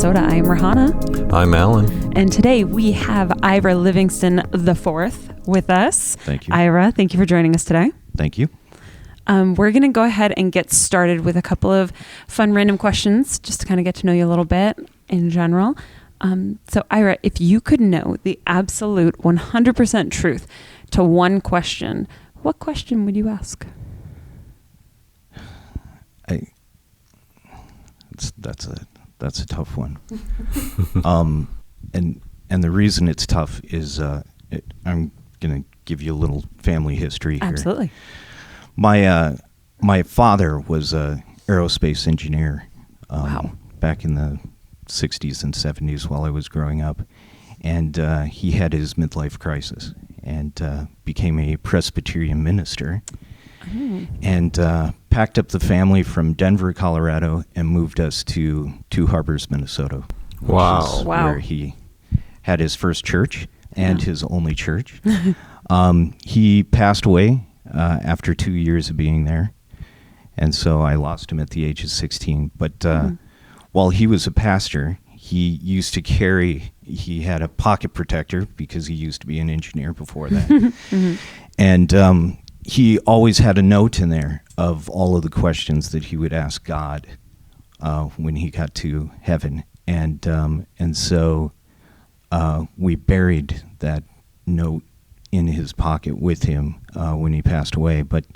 Minnesota. I am Rahana. I'm Alan. And today we have Ira Livingston IV with us. Thank you. Ira, thank you for joining us today. Thank you. We're going to go ahead and get started with a couple of fun random questions just to kind of get to know you a little bit in general. So Ira, if you could know the absolute 100% truth to one question, what question would you ask? That's a tough one. And the reason it's tough is I'm going to give you a little family history here. Absolutely. My father was a aerospace engineer back in the 60s and 70s while I was growing up, and he had his midlife crisis and became a Presbyterian minister. And packed up the family from Denver, Colorado, and moved us to Two Harbors, Minnesota. Wow. Where he had his first church and his only church. He passed away after 2 years of being there, and so I lost him at the age of 16. But while he was a pastor, he used to carry, he had a pocket protector because he used to be an engineer before that. And he always had a note in there of all of the questions that he would ask God when he got to heaven. And so we buried that note in his pocket with him when he passed away. But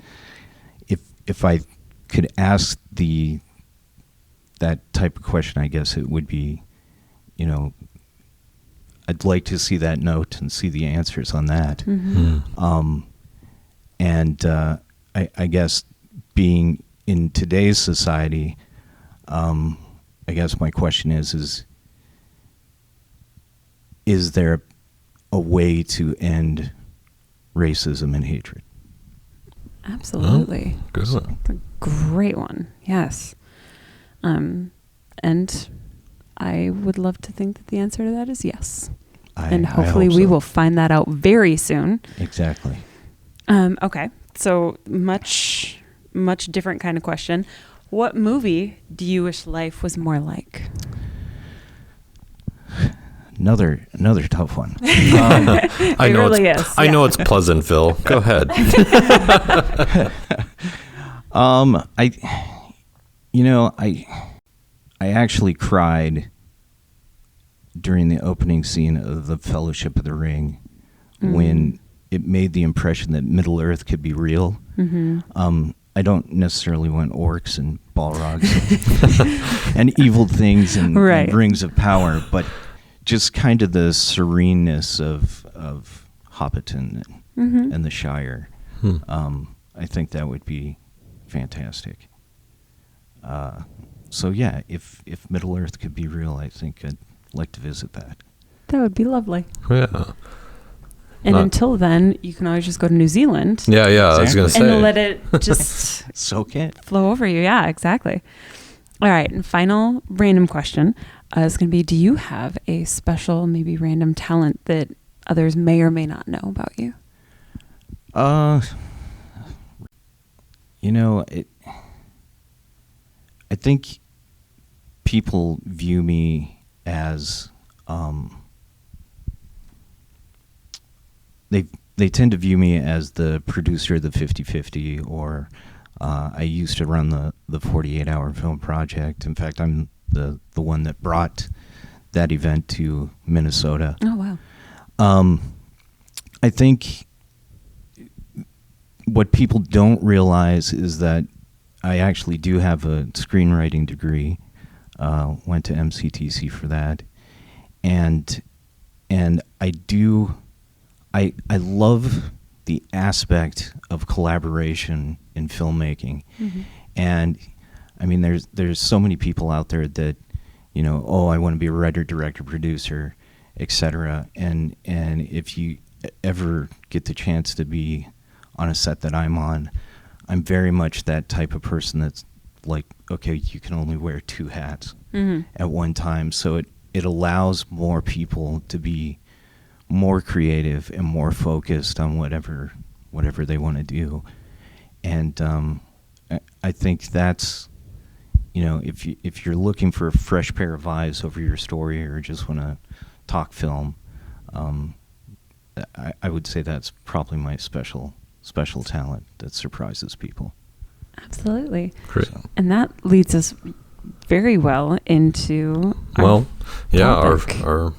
if I could ask that type of question, I guess it would be, I'd like to see that note and see the answers on that. And I guess being in today's society, I guess my question is there a way to end racism and hatred? Absolutely. Oh, good one. That's a great one. Yes. And I would love to think that the answer to that is yes. And hopefully we will find that out very soon. Exactly. Okay. So much different kind of question. What movie do you wish life was more like? Another tough one. I know really it's, is. I know it's Pleasantville. Go ahead. I actually cried during the opening scene of The Fellowship of the Ring when it made the impression that Middle Earth could be real. I don't necessarily want orcs and balrogs and evil things and rings of power, but just kind of the sereneness of Hobbiton and the Shire. I think that would be fantastic. So yeah, if Middle Earth could be real, I think I'd like to visit that. That would be lovely. Yeah. And until then, you can always just go to New Zealand. Yeah, Exactly. I was going to say. And let it just Soak it. flow over you. Yeah, exactly. All right. And final random question is going to be, do you have a special, maybe random talent that others may or may not know about you? I think people view me as they tend to view me as the producer of the 50/50, or I used to run the 48-hour film project. In fact, I'm the one that brought that event to Minnesota. Oh, wow. I think what people don't realize is that I actually do have a screenwriting degree. Went to MCTC for that, and I love the aspect of collaboration in filmmaking. And I mean, there's so many people out there that, I want to be a writer, director, producer, etc. And if you ever get the chance to be on a set that I'm on, I'm very much that type of person that's like, okay, you can only wear two hats at one time. So it allows more people to be more creative and more focused on whatever they want to do. And I think that's if you're looking for a fresh pair of eyes over your story or just want to talk film, I would say that's probably my special talent that surprises people. Absolutely. Great. And that leads us very well into our topic. our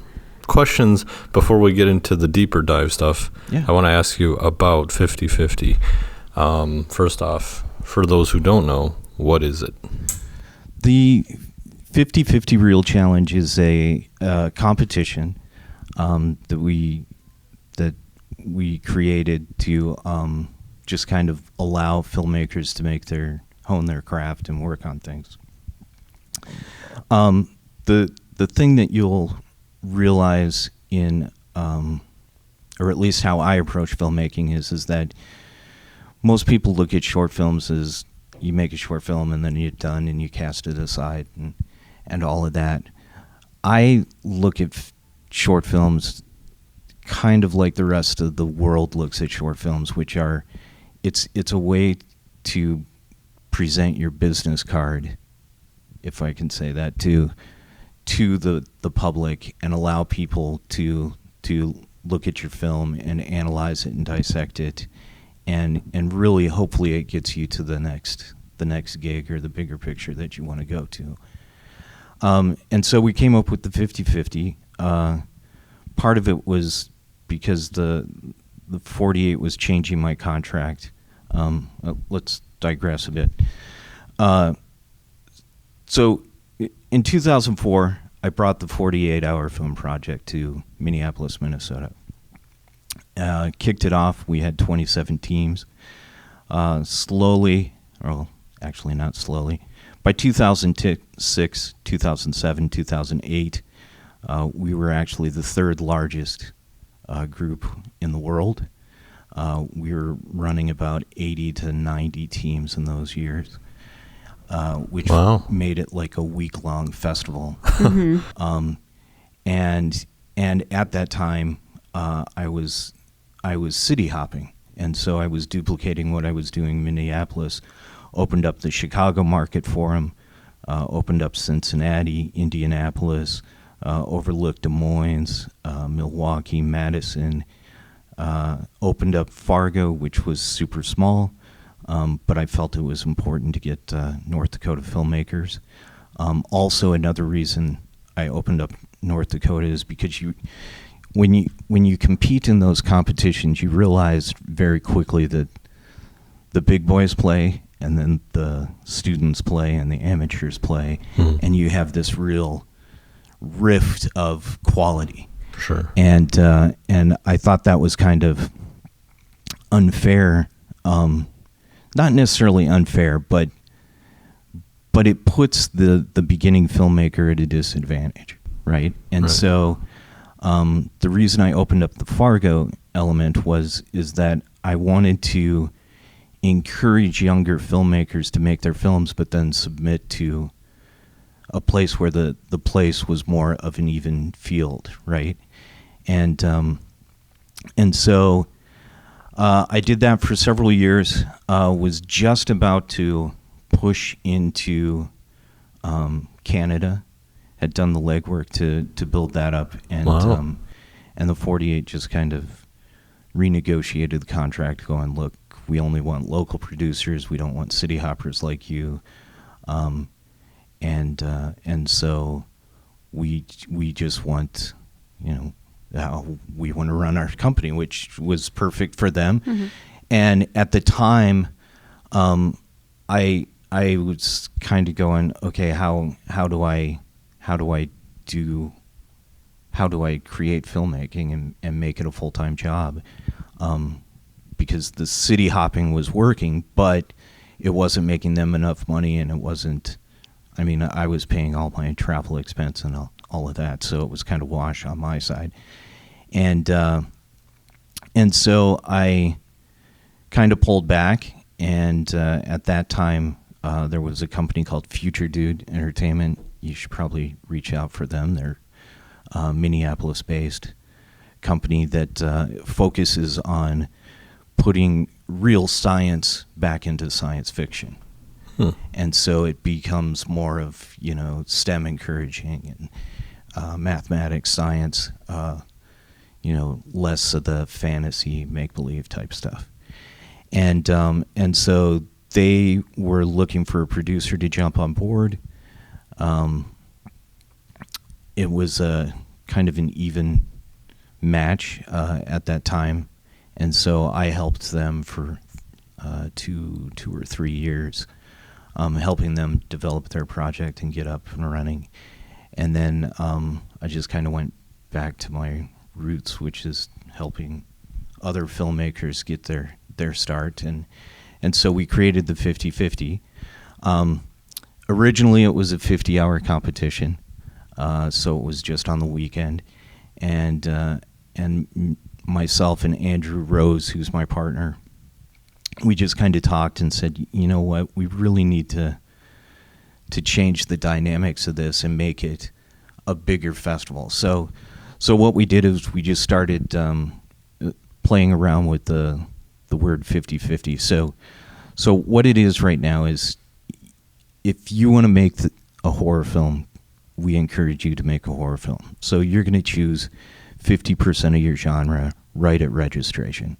questions before we get into the deeper dive stuff. Yeah. I want to ask you about 50/50. First off, for those who don't know, what is it? The 50/50 Reel Challenge is a competition that we created to just kind of allow filmmakers to hone their craft and work on things. The thing that you'll realize in, or at least how I approach filmmaking is that most people look at short films as you make a short film and then you're done and you cast it aside and all of that. I look at short films kind of like the rest of the world looks at short films, which are, it's a way to present your business card, if I can say that, to the public and allow people to look at your film and analyze it and dissect it, and really hopefully it gets you to the next gig or the bigger picture that you want to go to. And so we came up with the 50/50. Part of it was because the 48 was changing my contract. Let's digress a bit. So in 2004, I brought the 48-hour film project to Minneapolis, Minnesota. Kicked it off. We had 27 teams. Slowly, or actually not slowly, by 2006, 2007, 2008, we were actually the third largest group in the world. We were running about 80 to 90 teams in those years, which made it like a week-long festival. Mm-hmm. And at that time, I was city hopping, and so I was duplicating what I was doing in Minneapolis. Opened up the Chicago market for them, opened up Cincinnati, Indianapolis, overlooked Des Moines, Milwaukee, Madison, opened up Fargo, which was super small, but I felt it was important to get North Dakota filmmakers. Also, another reason I opened up North Dakota is because when you compete in those competitions, you realize very quickly that the big boys play, and then the students play, and the amateurs play, and you have this real rift of quality. Sure. And I thought that was kind of unfair. Not necessarily unfair, but it puts the beginning filmmaker at a disadvantage, right? And so the reason I opened up the Fargo element is that I wanted to encourage younger filmmakers to make their films, but then submit to a place where the place was more of an even field, right? And so I did that for several years. Was just about to push into Canada. Had done the legwork to build that up, and and the 48 just kind of renegotiated the contract, going, look, we only want local producers. We don't want city hoppers like you. And so we just want, how we want to run our company, which was perfect for them. Mm-hmm. And at the time, I was kind of going, okay, how do I create filmmaking and make it a full-time job? Because the city hopping was working, but it wasn't making them enough money, and it wasn't, I was paying all my travel expense and all of that, so it was kind of wash on my side. And so I kind of pulled back, and at that time, there was a company called Future Dude Entertainment. You should probably reach out for them. They're Minneapolis-based company that focuses on putting real science back into science fiction. And so it becomes more of, STEM encouraging and mathematics, science, less of the fantasy, make-believe type stuff. And so they were looking for a producer to jump on board. It was a kind of an even match at that time. And so I helped them for 2 or 3 years, helping them develop their project and get up and running. And then I just kind of went back to my roots, which is helping other filmmakers get their start. And so we created the 50/50. Originally, it was a 50-hour competition, so it was just on the weekend. And myself and Andrew Rose, who's my partner, we just kind of talked and said, you know what, we really need to change the dynamics of this and make it a bigger festival. So what we did is we just started playing around with the word 50/50. So what it is right now is, if you want to make a horror film, we encourage you to make a horror film. So you're going to choose 50% of your genre right at registration.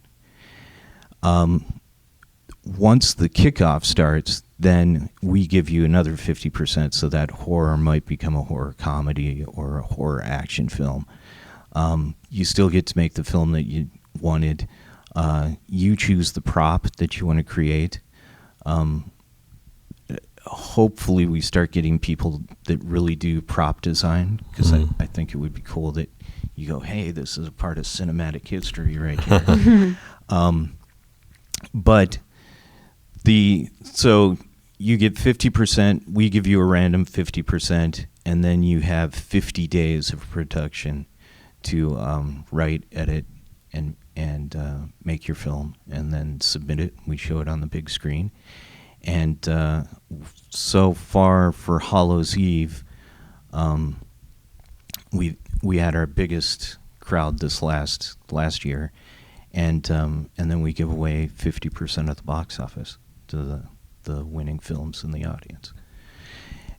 Once the kickoff starts, then we give you another 50%, so that horror might become a horror comedy or a horror action film. You still get to make the film that you wanted. You choose the prop that you want to create. Hopefully we start getting people that really do prop design, because I think it would be cool that you go, hey, this is a part of cinematic history right here. So you get 50%, we give you a random 50%, and then you have 50 days of production to write, edit, and make your film, and then submit it. We show it on the big screen. And so far for Hallows Eve, we had our biggest crowd this last year, and then we give away 50% of the box office to the winning films in the audience.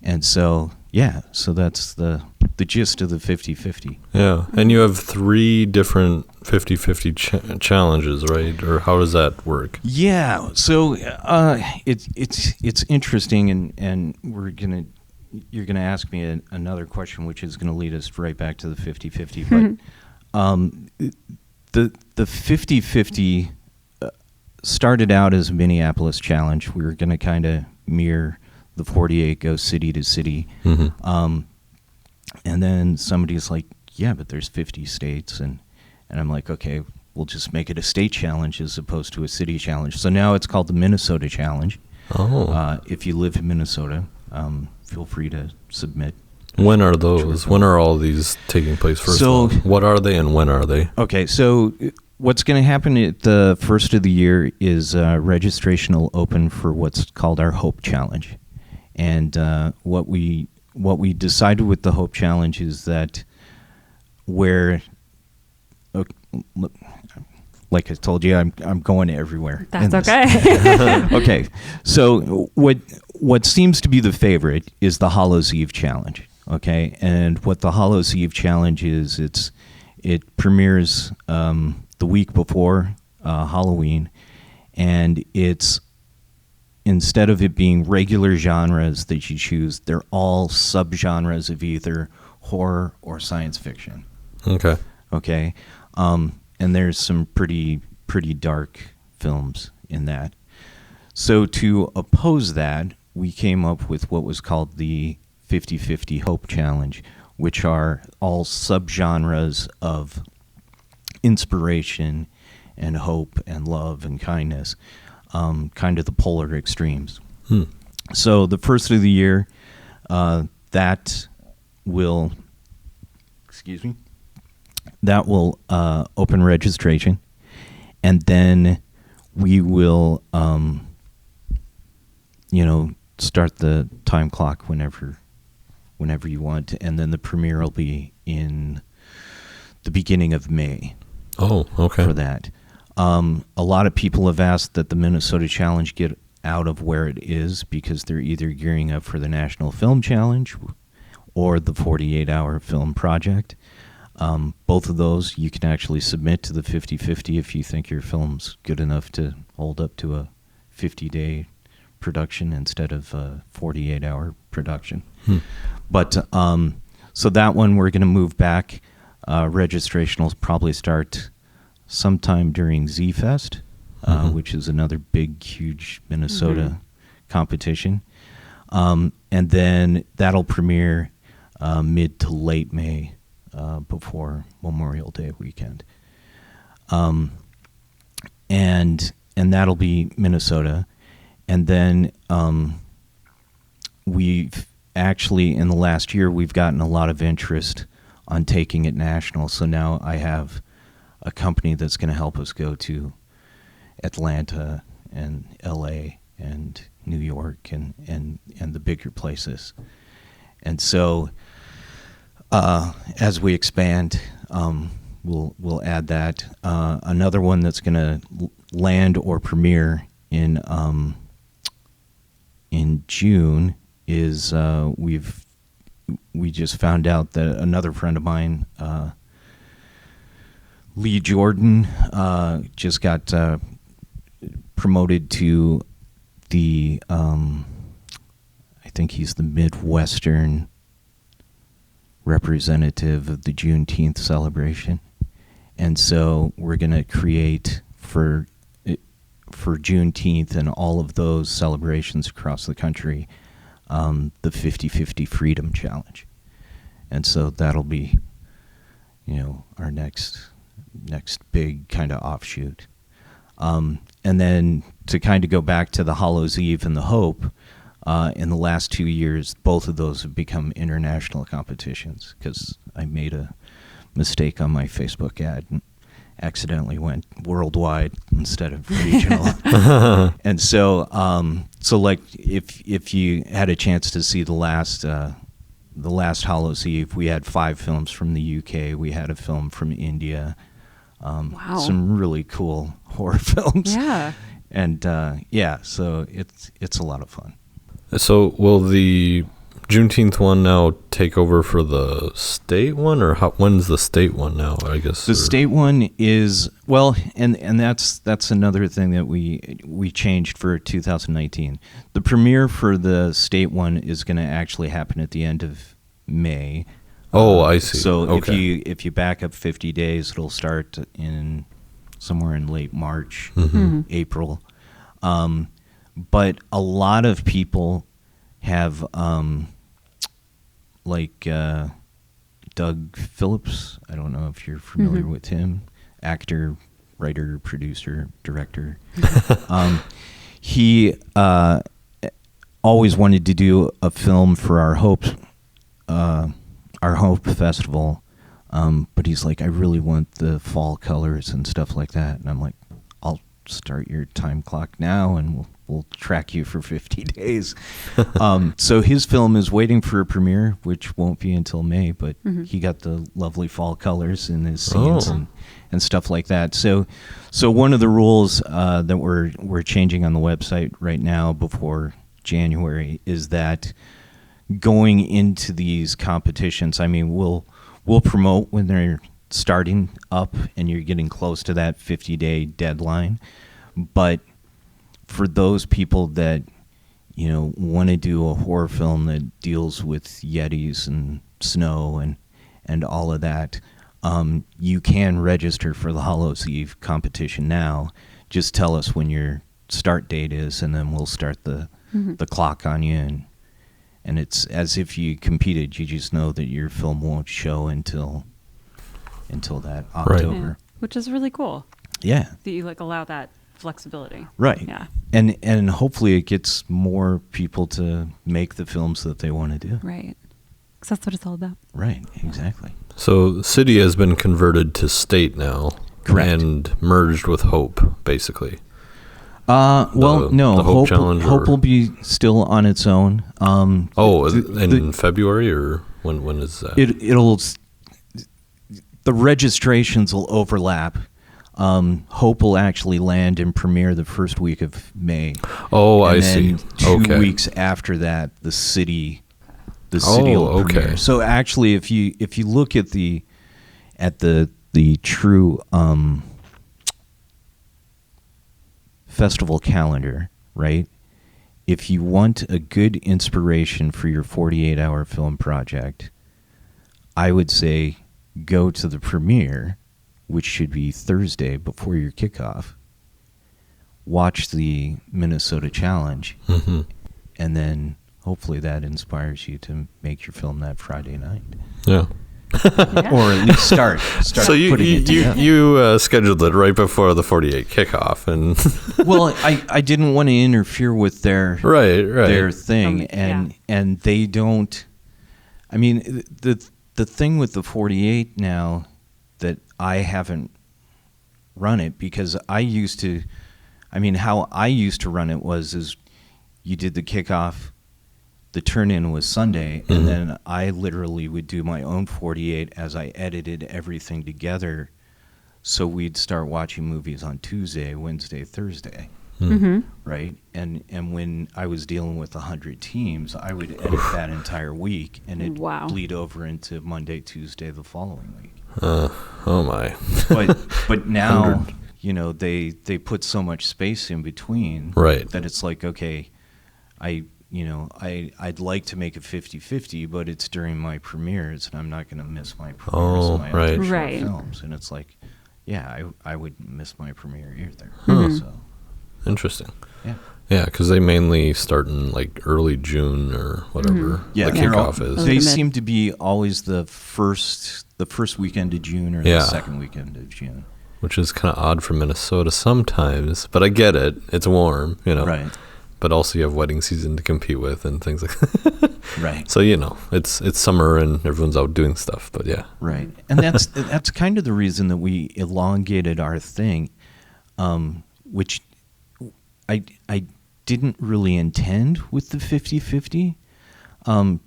And so that's the gist of the 50/50. Yeah, and you have 3 different 50/50 challenges, right? Or how does that work? Yeah, so it's interesting, and you're gonna ask me another question, which is gonna lead us right back to the 50/50. But the 50/50 started out as a Minneapolis challenge. We were gonna kind of mirror the 48, go city to city. And then somebody's like, yeah, but there's 50 states. And I'm like, okay, we'll just make it a state challenge as opposed to a city challenge. So now it's called the Minnesota Challenge. Oh. If you live in Minnesota, feel free to submit. When are those? When are all these taking place? First of all, what are they and when are they? Okay, so what's going to happen at the first of the year is registration will open for what's called our Hope Challenge. And what we decided with the Hope Challenge is that like I told you, I'm going everywhere. That's okay. Okay, so what seems to be the favorite is the Hallows Eve Challenge. Okay, and what the Hallows Eve Challenge is, it premieres the week before Halloween, and it's, instead of it being regular genres that you choose, they're all subgenres of either horror or science fiction. Okay. Okay. And there's some pretty dark films in that. So to oppose that, we came up with what was called the 50/50 Hope Challenge, which are all subgenres of inspiration and hope and love and kindness. Kind of the polar extremes. So the first of the year, that will open registration, and then we will, start the time clock whenever you want, and then the premiere will be in the beginning of May. Oh, okay. For that. A lot of people have asked that the Minnesota Challenge get out of where it is because they're either gearing up for the National Film Challenge or the 48-hour film project. Both of those you can actually submit to the 50/50 if you think your film's good enough to hold up to a 50-day production instead of a 48-hour production. But so that one we're going to move back. Registration will probably start sometime during Z-Fest, which is another big, huge Minnesota competition. And then that'll premiere mid to late May before Memorial Day weekend. And that'll be Minnesota. And then we've actually, in the last year, we've gotten a lot of interest on taking it national. So now I have a company that's going to help us go to Atlanta and LA and New York and the bigger places. And so as we expand, we'll add that. Another one that's going to land or premiere in June is we just found out that another friend of mine, Lee Jordan, just got promoted to the I think he's the Midwestern representative of the Juneteenth celebration. And so we're going to create for Juneteenth and all of those celebrations across the country, the 50/50 Freedom Challenge. And so that'll be, our next big kind of offshoot. And then to kind of go back to the Hallows Eve and the Hope, in the last 2 years, both of those have become international competitions because I made a mistake on my Facebook ad and accidentally went worldwide instead of regional. And so like if you had a chance to see the last Hallows Eve, we had 5 films from the UK. We had a film from India. Wow. Some really cool horror films. Yeah. And so it's a lot of fun. So will the Juneteenth one now take over for the state one, or when's the state one now? I guess the state one is and that's another thing that we changed for 2019. The premiere for the state one is going to actually happen at the end of May. Oh, I see. So okay. if you back up 50 days, it'll start in somewhere in late March, April. But a lot of people have, Doug Phillips. I don't know if you're familiar with him. Actor, writer, producer, director. He always wanted to do a film for our Hope Festival, but he's like, I really want the fall colors and stuff like that. And I'm like, I'll start your time clock now, and we'll track you for 50 days. So his film is waiting for a premiere, which won't be until May, but he got the lovely fall colors in his scenes and stuff like that. So one of the rules that we're changing on the website right now before January is that going into these competitions, I mean, we'll promote when they're starting up and you're getting close to that 50-day deadline, but for those people that want to do a horror film that deals with Yetis and snow and all of that, you can register for the Hallows Eve competition now. Just tell us when your start date is, and then we'll start the clock on you. And it's as if you competed. You just know that your film won't show until that October. Yeah. Which is really cool. Yeah. That you allow that flexibility. Right. Yeah. And hopefully it gets more people to make the films that they want to do. Right. Because that's what it's all about. Right. Exactly. So the city has been converted to state now. Correct. And merged with Hope, basically. No. The Hope Challenge, Hope will be still on its own. In February, or when is that? The registrations will overlap. Hope will actually land and premiere the first week of May. Oh, And I then see. 2 Okay. weeks after that, the city will okay. premiere. So actually, if you look at the true festival calendar, right? If you want a good inspiration for your 48-hour film project, I would say go to the premiere, which should be Thursday before your kickoff. Watch the Minnesota Challenge, Mm-hmm. and then hopefully that inspires you to make your film that Friday night, Yeah. Yeah. or at least start So putting it together. you scheduled it right before the 48 kickoff, and Well, I didn't want to interfere with their right. their thing, Yeah. and they don't. I mean, the thing with the 48 now that I haven't run it, because I used to. I mean, how I used to run it is you did the kickoff, the turn-in was Sunday, Mhm. and then I literally would do my own 48 as I edited everything together. So we'd start watching movies on Tuesday, Wednesday, Thursday, Mm-hmm. right? And when I was dealing with 100 teams, I would edit that entire week, and it'd Wow. bleed over into Monday, Tuesday the following week. Oh my. But now, 100. you know, they put so much space in between Right. that it's like, okay, I'd like to make it 50-50, but it's during my premieres, and I'm not going to miss my premieres Oh, of my right. other short Right. films. And it's like, yeah, I wouldn't miss my premiere either. Mhm. So, Interesting. yeah. Yeah, because they mainly start in like early June or whatever Yeah, the they're all- kickoff is. Oh, They the mid. seem to be always the first weekend of June or Yeah. the second weekend of June. Which is kind of odd for Minnesota sometimes, but I get it. It's warm, Right, But also you have wedding season to compete with and things like that. right. So, it's summer and everyone's out doing stuff, but yeah. Right, and that's kind of the reason that we elongated our thing, which I didn't really intend with the 50-50,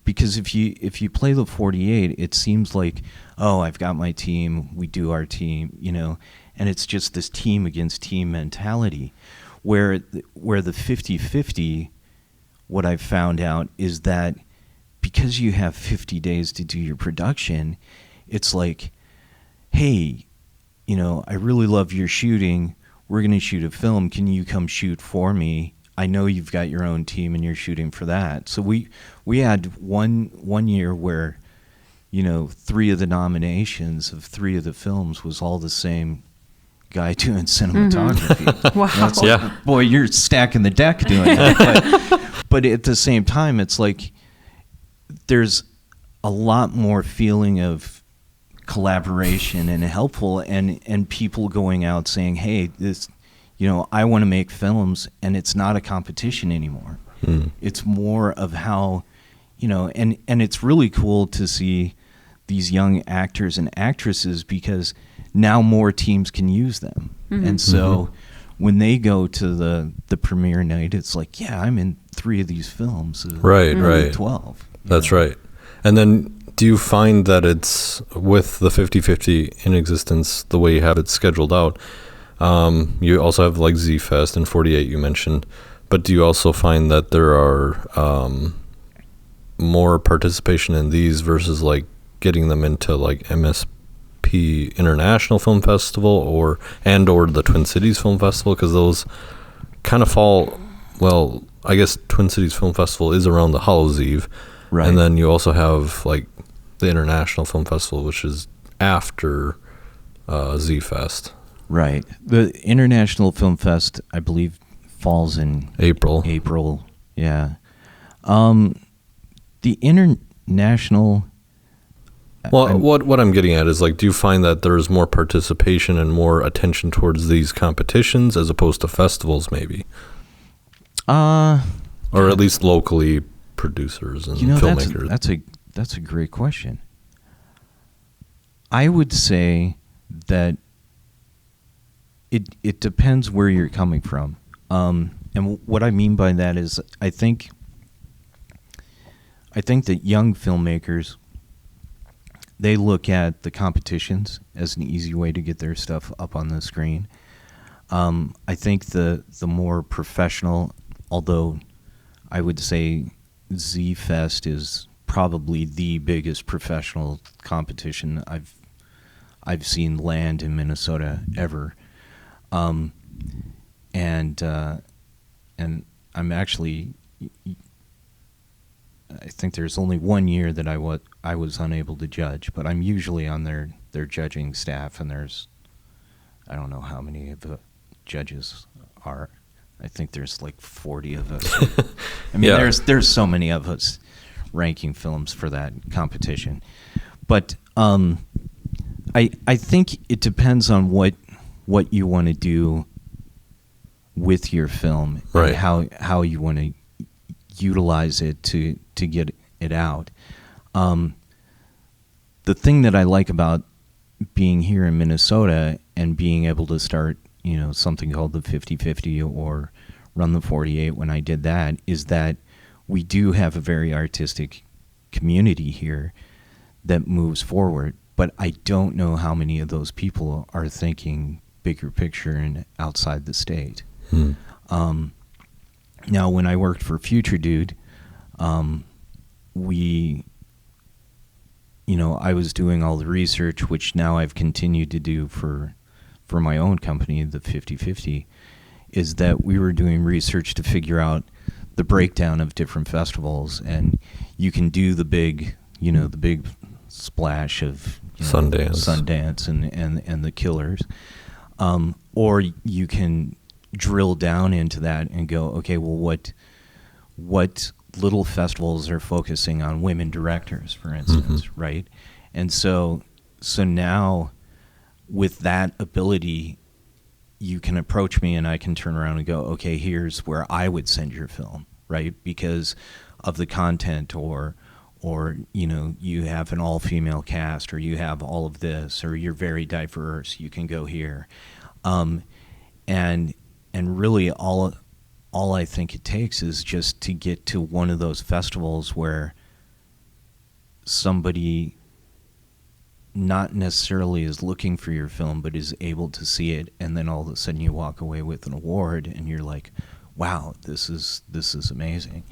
because if you play the 48, it seems like, oh, I've got my team, we do our team, and it's just this team against team mentality, where the 50-50, what I've found out is that because you have 50 days to do your production, it's like, hey, I really love your shooting. We're going to shoot a film. Can you come shoot for me? I know you've got your own team and you're shooting for that. So we had one year where, 3 of the nominations of 3 of the films was all the same guy doing cinematography. Wow. And it's like, Yeah. boy, you're stacking the deck doing that. But at the same time, it's like there's a lot more feeling of collaboration and helpful, and people going out saying, hey, this, I want to make films, and it's not a competition anymore. Mm. It's more of how, and it's really cool to see these young actors and actresses, because now more teams can use them. Mhm. And so when they go to the premiere night, it's like, yeah, I'm in 3 of these films. Right, right. 12. you That's know? right. And then do you find that it's with the 50-50 in existence, the way you have it scheduled out, you also have like Z-Fest and 48 you mentioned, but do you also find that there are more participation in these versus like getting them into like MSP International Film Festival or the Twin Cities Film Festival? Because those kind of fall, well, I guess Twin Cities Film Festival is around the Hallows Eve. Right. And then you also have like the International Film Festival, which is after Z-Fest. Right. The International Film Fest, I believe, falls in April. Yeah. The international. Well, I'm- what I'm getting at is like, do you find that there's more participation and more attention towards these competitions as opposed to festivals, maybe, or at least locally producers and filmmakers? That's a great question. I would say that it depends where you're coming from, and what I mean by that is I think that young filmmakers they look at the competitions as an easy way to get their stuff up on the screen. I think the more professional, although I would say Z-Fest is probably the biggest professional competition I've seen land in Minnesota ever, and I'm actually, I think there's only one year that I was unable to judge, but I'm usually on their judging staff, and I don't know how many of the judges are. I think there's like 40 of us. I mean, Yeah. there's so many of us ranking films for that competition. But I think it depends on what you want to do with your film, Right. and how you want to utilize it to get it out. The thing that I like about being here in Minnesota and being able to start, something called the 50/50 or Run the 48 when I did that, is that we do have a very artistic community here that moves forward, but I don't know how many of those people are thinking bigger picture and outside the state. Now, when I worked for Future Dude, I was doing all the research, which now I've continued to do for my own company, the 50/50, is that we were doing research to figure out the breakdown of different festivals, and you can do the big splash of Sundance and the Killers, or you can drill down into that and go, okay, well, what little festivals are focusing on women directors, for instance, right? And so now with that ability, you can approach me and I can turn around and go, okay, here's where I would send your film, right? Because of the content, or you have an all-female cast, or you have all of this, or you're very diverse, you can go here. And really all I think it takes is just to get to one of those festivals where somebody not necessarily is looking for your film, but is able to see it, and then all of a sudden you walk away with an award, and you're like, wow, this is amazing.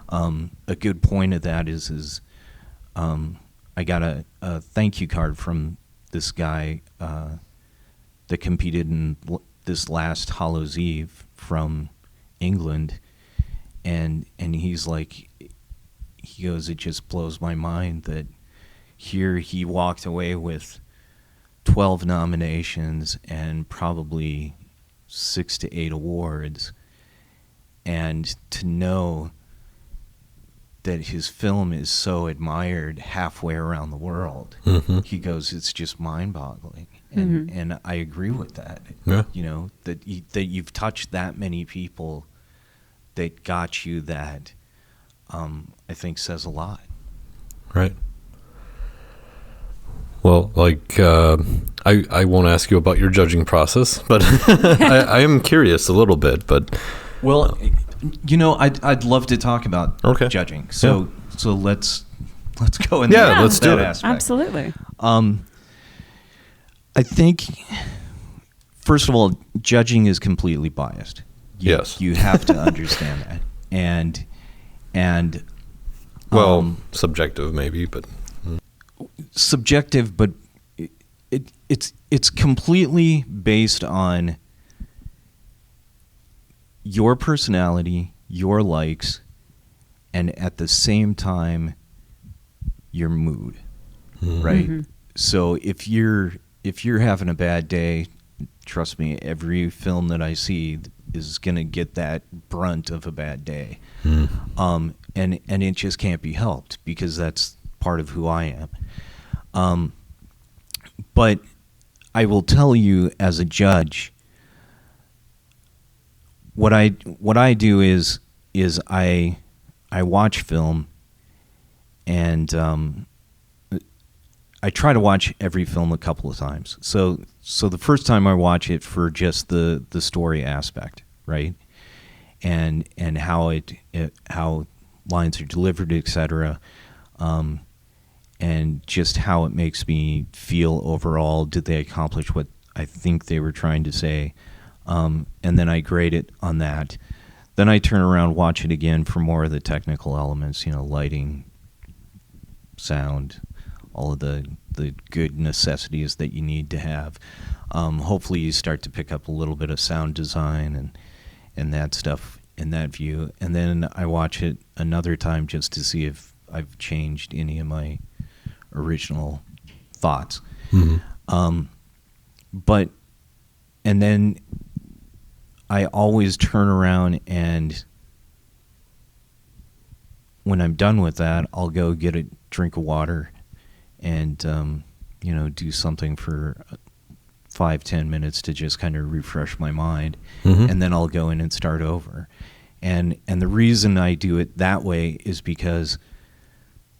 A good point of that is I got a thank you card from this guy that competed in this last Hallows Eve from England, and he's like, he goes, it just blows my mind that here he walked away with 12 nominations and probably 6 to 8 awards, and to know that his film is so admired halfway around the world, he goes, it's just mind-boggling. And I agree with that. Yeah. That you've touched that many people that got you that, I think says a lot. Right. Well, I won't ask you about your judging process, but I am curious a little bit. But well, I'd love to talk about judging. So let's go in that let's do it. aspect. Absolutely. I think, first of all, judging is completely biased. Yes. You have to understand that. And subjective maybe, but subjective, but it's completely based on your personality, your likes, and at the same time your mood, right? So if you're having a bad day, trust me, every film that I see is going to get that brunt of a bad day. And it just can't be helped, because that's part of who I am. But I will tell you, as a judge, what I do is I watch film, and I try to watch every film a couple of times. So the first time I watch it for just the story aspect, right? And how how lines are delivered, etc. and just how it makes me feel overall. Did they accomplish what I think they were trying to say? And then I grade it on that. Then I turn around, watch it again for more of the technical elements, lighting, sound, all of the good necessities that you need to have. Hopefully you start to pick up a little bit of sound design and that stuff in that view. And then I watch it another time just to see if I've changed any of my original thoughts. And then I always turn around, and when I'm done with that, I'll go get a drink of water and, do something for 5-10 minutes to just kind of refresh my mind. And then I'll go in and start over. And the reason I do it that way is because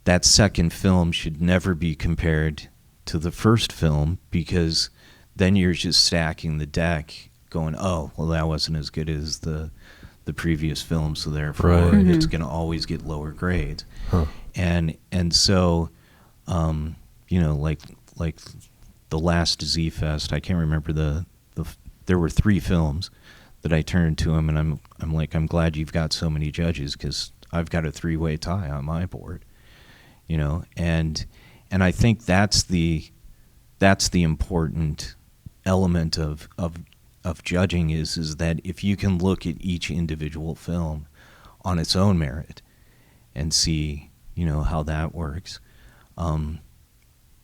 that second film should never be compared to the first film, because then you're just stacking the deck going, oh, well, that wasn't as good as the previous film, so therefore it's going to always get lower grades. And so, like the last Z-Fest, I can't remember there were 3 films that I turned to him, and I'm like, I'm glad you've got so many judges, because I've got a 3-way tie on my board. And I think that's the important element of judging is that if you can look at each individual film on its own merit and see, how that works. And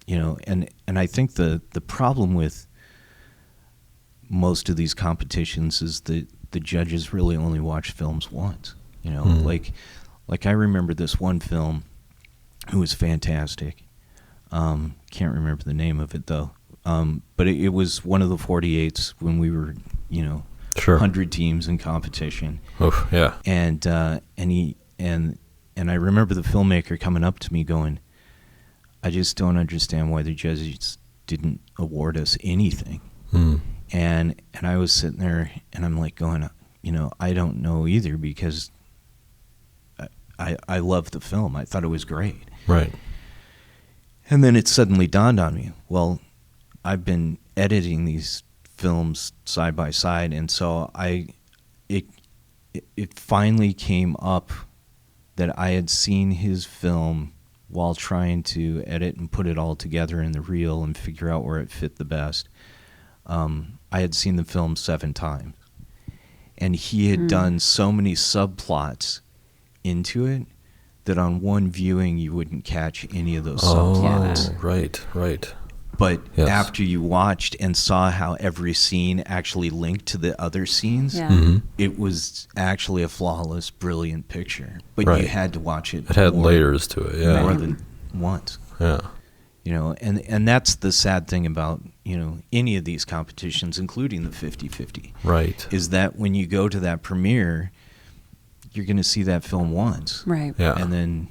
I think the problem with most of these competitions is that the judges really only watch films once. Like I remember this one film. It was fantastic. Can't remember the name of it though. But it was one of the 48s when we were, 100 teams in competition. Oh yeah. And I remember the filmmaker coming up to me going, I just don't understand why the judges didn't award us anything. And I was sitting there and I'm like going, I don't know either, because I loved the film. I thought it was great. Right. And then it suddenly dawned on me, well, I've been editing these films side by side, and so it finally came up that I had seen his film while trying to edit and put it all together in the reel and figure out where it fit the best. I had seen the film 7 times, and he had done so many subplots into it that on one viewing you wouldn't catch any of those subplots. Right. But yes. After you watched and saw how every scene actually linked to the other scenes, it was actually a flawless, brilliant picture. But you had to watch it. It had layers to it, more than once. Yeah. And that's the sad thing about, any of these competitions, including the 50-50. Right. Is that when you go to that premiere, you're going to see that film once. Right. Yeah. And then,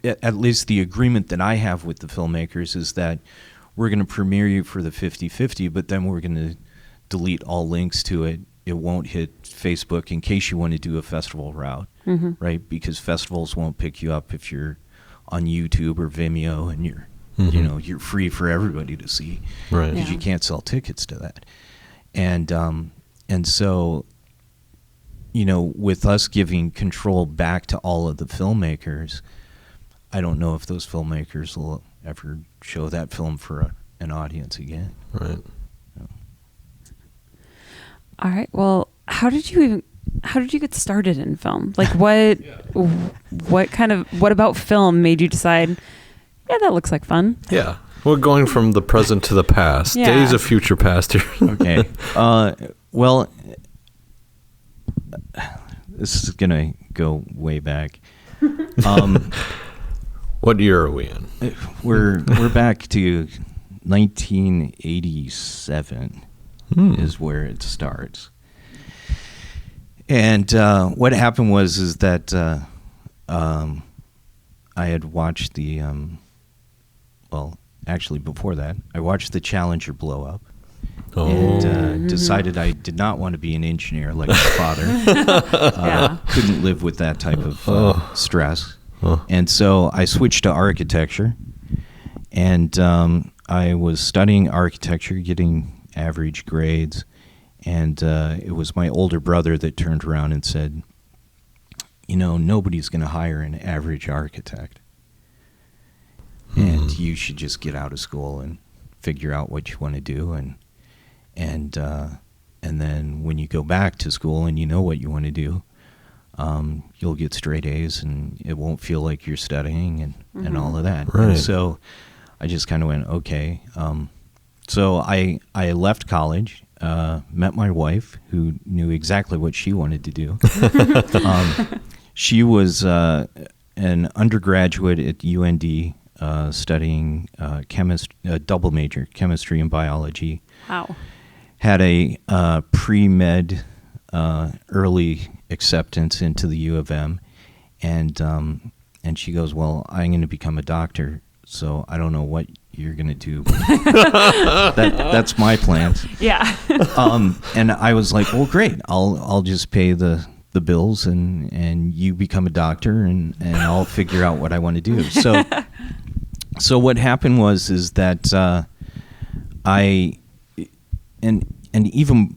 at least the agreement that I have with the filmmakers is that we're going to premiere you for the 50-50, but then we're going to delete all links to it. It won't hit Facebook in case you want to do a festival route, right? Because festivals won't pick you up if you're on YouTube or Vimeo and you're, you're free for everybody to see, right? Because you can't sell tickets to that. And so, with us giving control back to all of the filmmakers, I don't know if those filmmakers will ever show that film for an audience again. Right. All right. Well, how did you get started in film? Like what about film made you decide, yeah, that looks like fun? Yeah. Well, going from the present to the past, days of future past here. Okay. Well, this is going to go way back. What year are we in? We're back to 1987 is where it starts. And what happened was that I had watched the actually before that, I watched the Challenger blow up. And decided I did not want to be an engineer like my father. Couldn't live with that type of stress. And so I switched to architecture And I was studying architecture, getting average grades, and it was my older brother that turned around and said, nobody's going to hire an average architect. And you should just get out of school and figure out what you want to do, and then when you go back to school and you know what you want to do, you'll get straight A's, and it won't feel like you're studying and all of that. Right. And so I just kind of went, okay. So I left college, met my wife, who knew exactly what she wanted to do. She was an undergraduate at UND, studying double major, chemistry and biology. Wow. Had a pre-med early acceptance into the U of M, and she goes, well, I'm going to become a doctor, so I don't know what you're going to do. That's my plans. Yeah. And I was like, well, great. I'll just pay the bills, and you become a doctor, and I'll figure out what I want to do. So what happened is that I even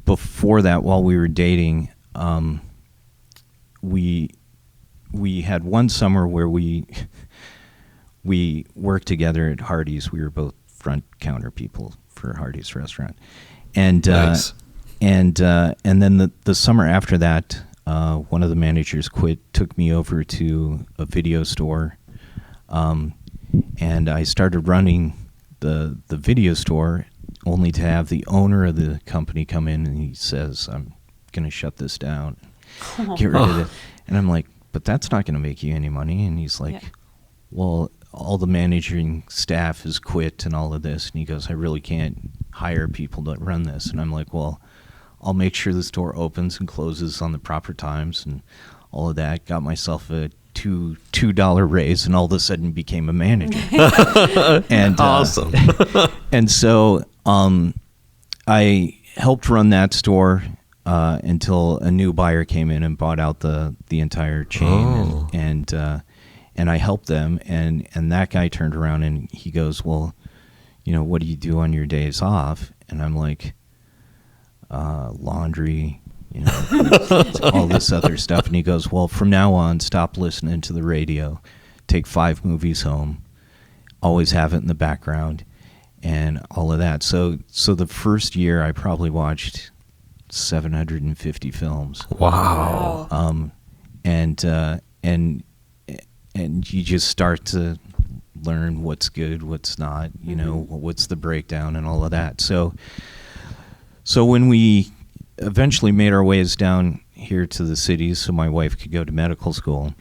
before that, while we were dating, we had one summer where we worked together at Hardee's. We were both front counter people for Hardee's restaurant, and Nice. and then the summer after that, one of the managers quit, took me over to a video store, and I started running the video store, only to have the owner of the company come in, and he says, I'm going to shut this down, get rid of it. And I'm like, but that's not going to make you any money. And he's like, Yeah. well, all the managing staff has quit and all of this. And he goes, I really can't hire people to run this. And I'm like, well, I'll make sure the store opens and closes on the proper times and all of that. Got myself a $2 raise, and all of a sudden became a manager. And Awesome. and so I helped run that store until a new buyer came in and bought out the entire chain. Oh. And I helped them, and that guy turned around and he goes, well, what do you do on your days off? And I'm like, laundry, all this other stuff. And he goes, well, from now on, stop listening to the radio, take 5 movies home, always have it in the background, and all of that. So the first year I probably watched 750 films. Wow. And you just start to learn what's good, what's not, what's the breakdown and all of that. So when we eventually made our ways down here to the cities so my wife could go to medical school,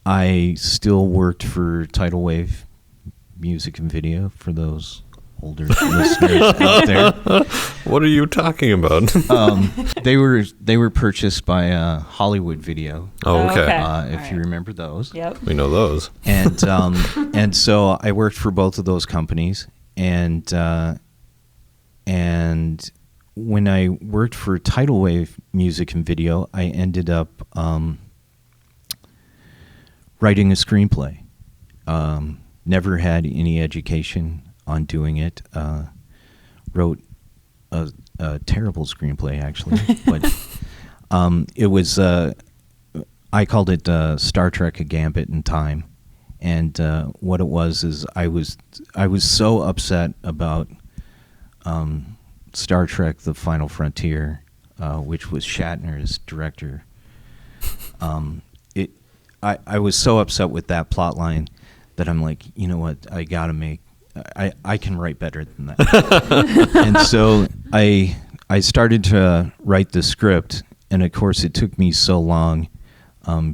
I still worked for Tidal Wave Music and Video, for those older listeners out there. What are you talking about? They were purchased by Hollywood Video. Oh, okay. Okay. If All you right. remember those. Yep. We know those. And so I worked for both of those companies, and when I worked for Tidal Wave Music and Video, I ended up writing a screenplay. Never had any education on doing it. Wrote a terrible screenplay, actually, but it was. I called it Star Trek: A Gambit in Time, and what it was is I was so upset about Star Trek: The Final Frontier, which was Shatner's director. I was so upset with that plot line that I'm like, you know what, I can write better than that. And so I started to write the script, and of course it took me so long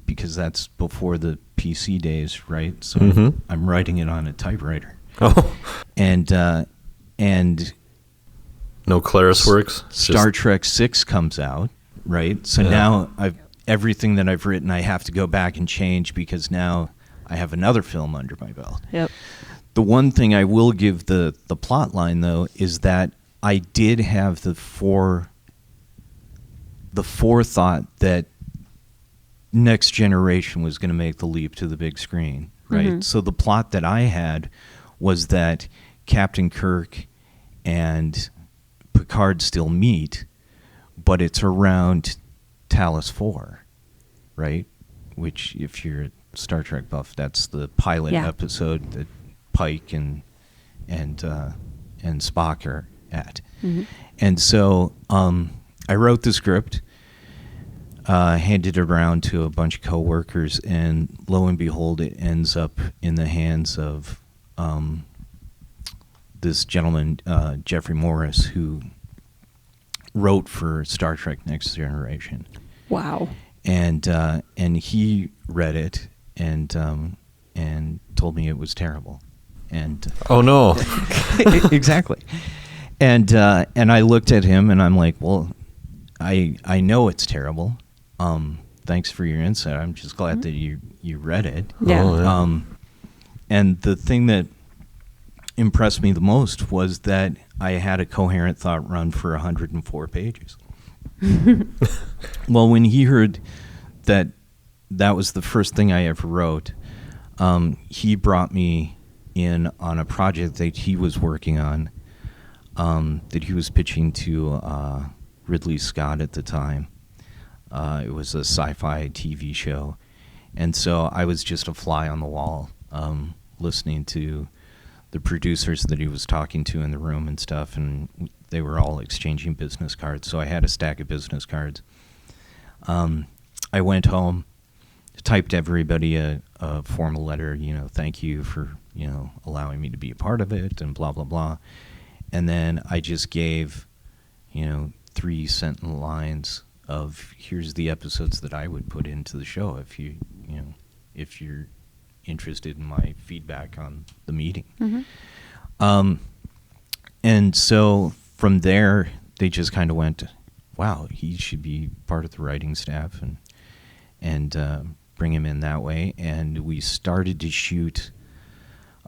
because that's before the PC days, right? So I'm writing it on a typewriter. Oh. And No Claris works? Star Trek 6 comes out, right? So now everything that I've written, I have to go back and change because now I have another film under my belt. Yep. The one thing I will give the plot line, though, is that I did have the forethought that Next Generation was going to make the leap to the big screen. right? Mhm. So the plot that I had was that Captain Kirk and Picard still meet, but it's around Talos 4, right? Which, if you're a Star Trek buff, that's the pilot Yeah. episode that Pike and Spock are at. Mhm. And so I wrote the script, handed it around to a bunch of coworkers, and lo and behold, it ends up in the hands of this gentleman, Jeffrey Morris, who wrote for Star Trek Next Generation. Wow. And he read it and told me it was terrible. And Oh no. exactly. And I looked at him and I'm like, well, I know it's terrible. Thanks for your insight. I'm just glad that you read it. Yeah. Oh, yeah. And the thing that impressed me the most was that I had a coherent thought run for 104 pages. Well, when he heard that was the first thing I ever wrote, he brought me in on a project that he was working on, that he was pitching to Ridley Scott at the time. It was a sci-fi TV show. And so I was just a fly on the wall, listening to the producers that he was talking to in the room and stuff, and they were all exchanging business cards. So I had a stack of business cards. I went home, typed everybody a formal letter, thank you for, allowing me to be a part of it, and blah, blah, blah. And then I just gave, 3-sentence lines of, here's the episodes that I would put into the show if you're interested in my feedback on the meeting. Mhm. And so from there, they just kind of went, wow, he should be part of the writing staff, and bring him in that way. And we started to shoot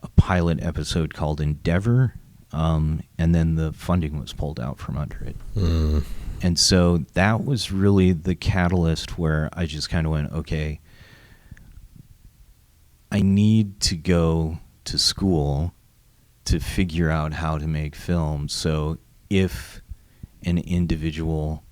a pilot episode called Endeavor, and then the funding was pulled out from under it. Mm. And so that was really the catalyst where I just kind of went, okay, I need to go to school to figure out how to make films. So if an individual,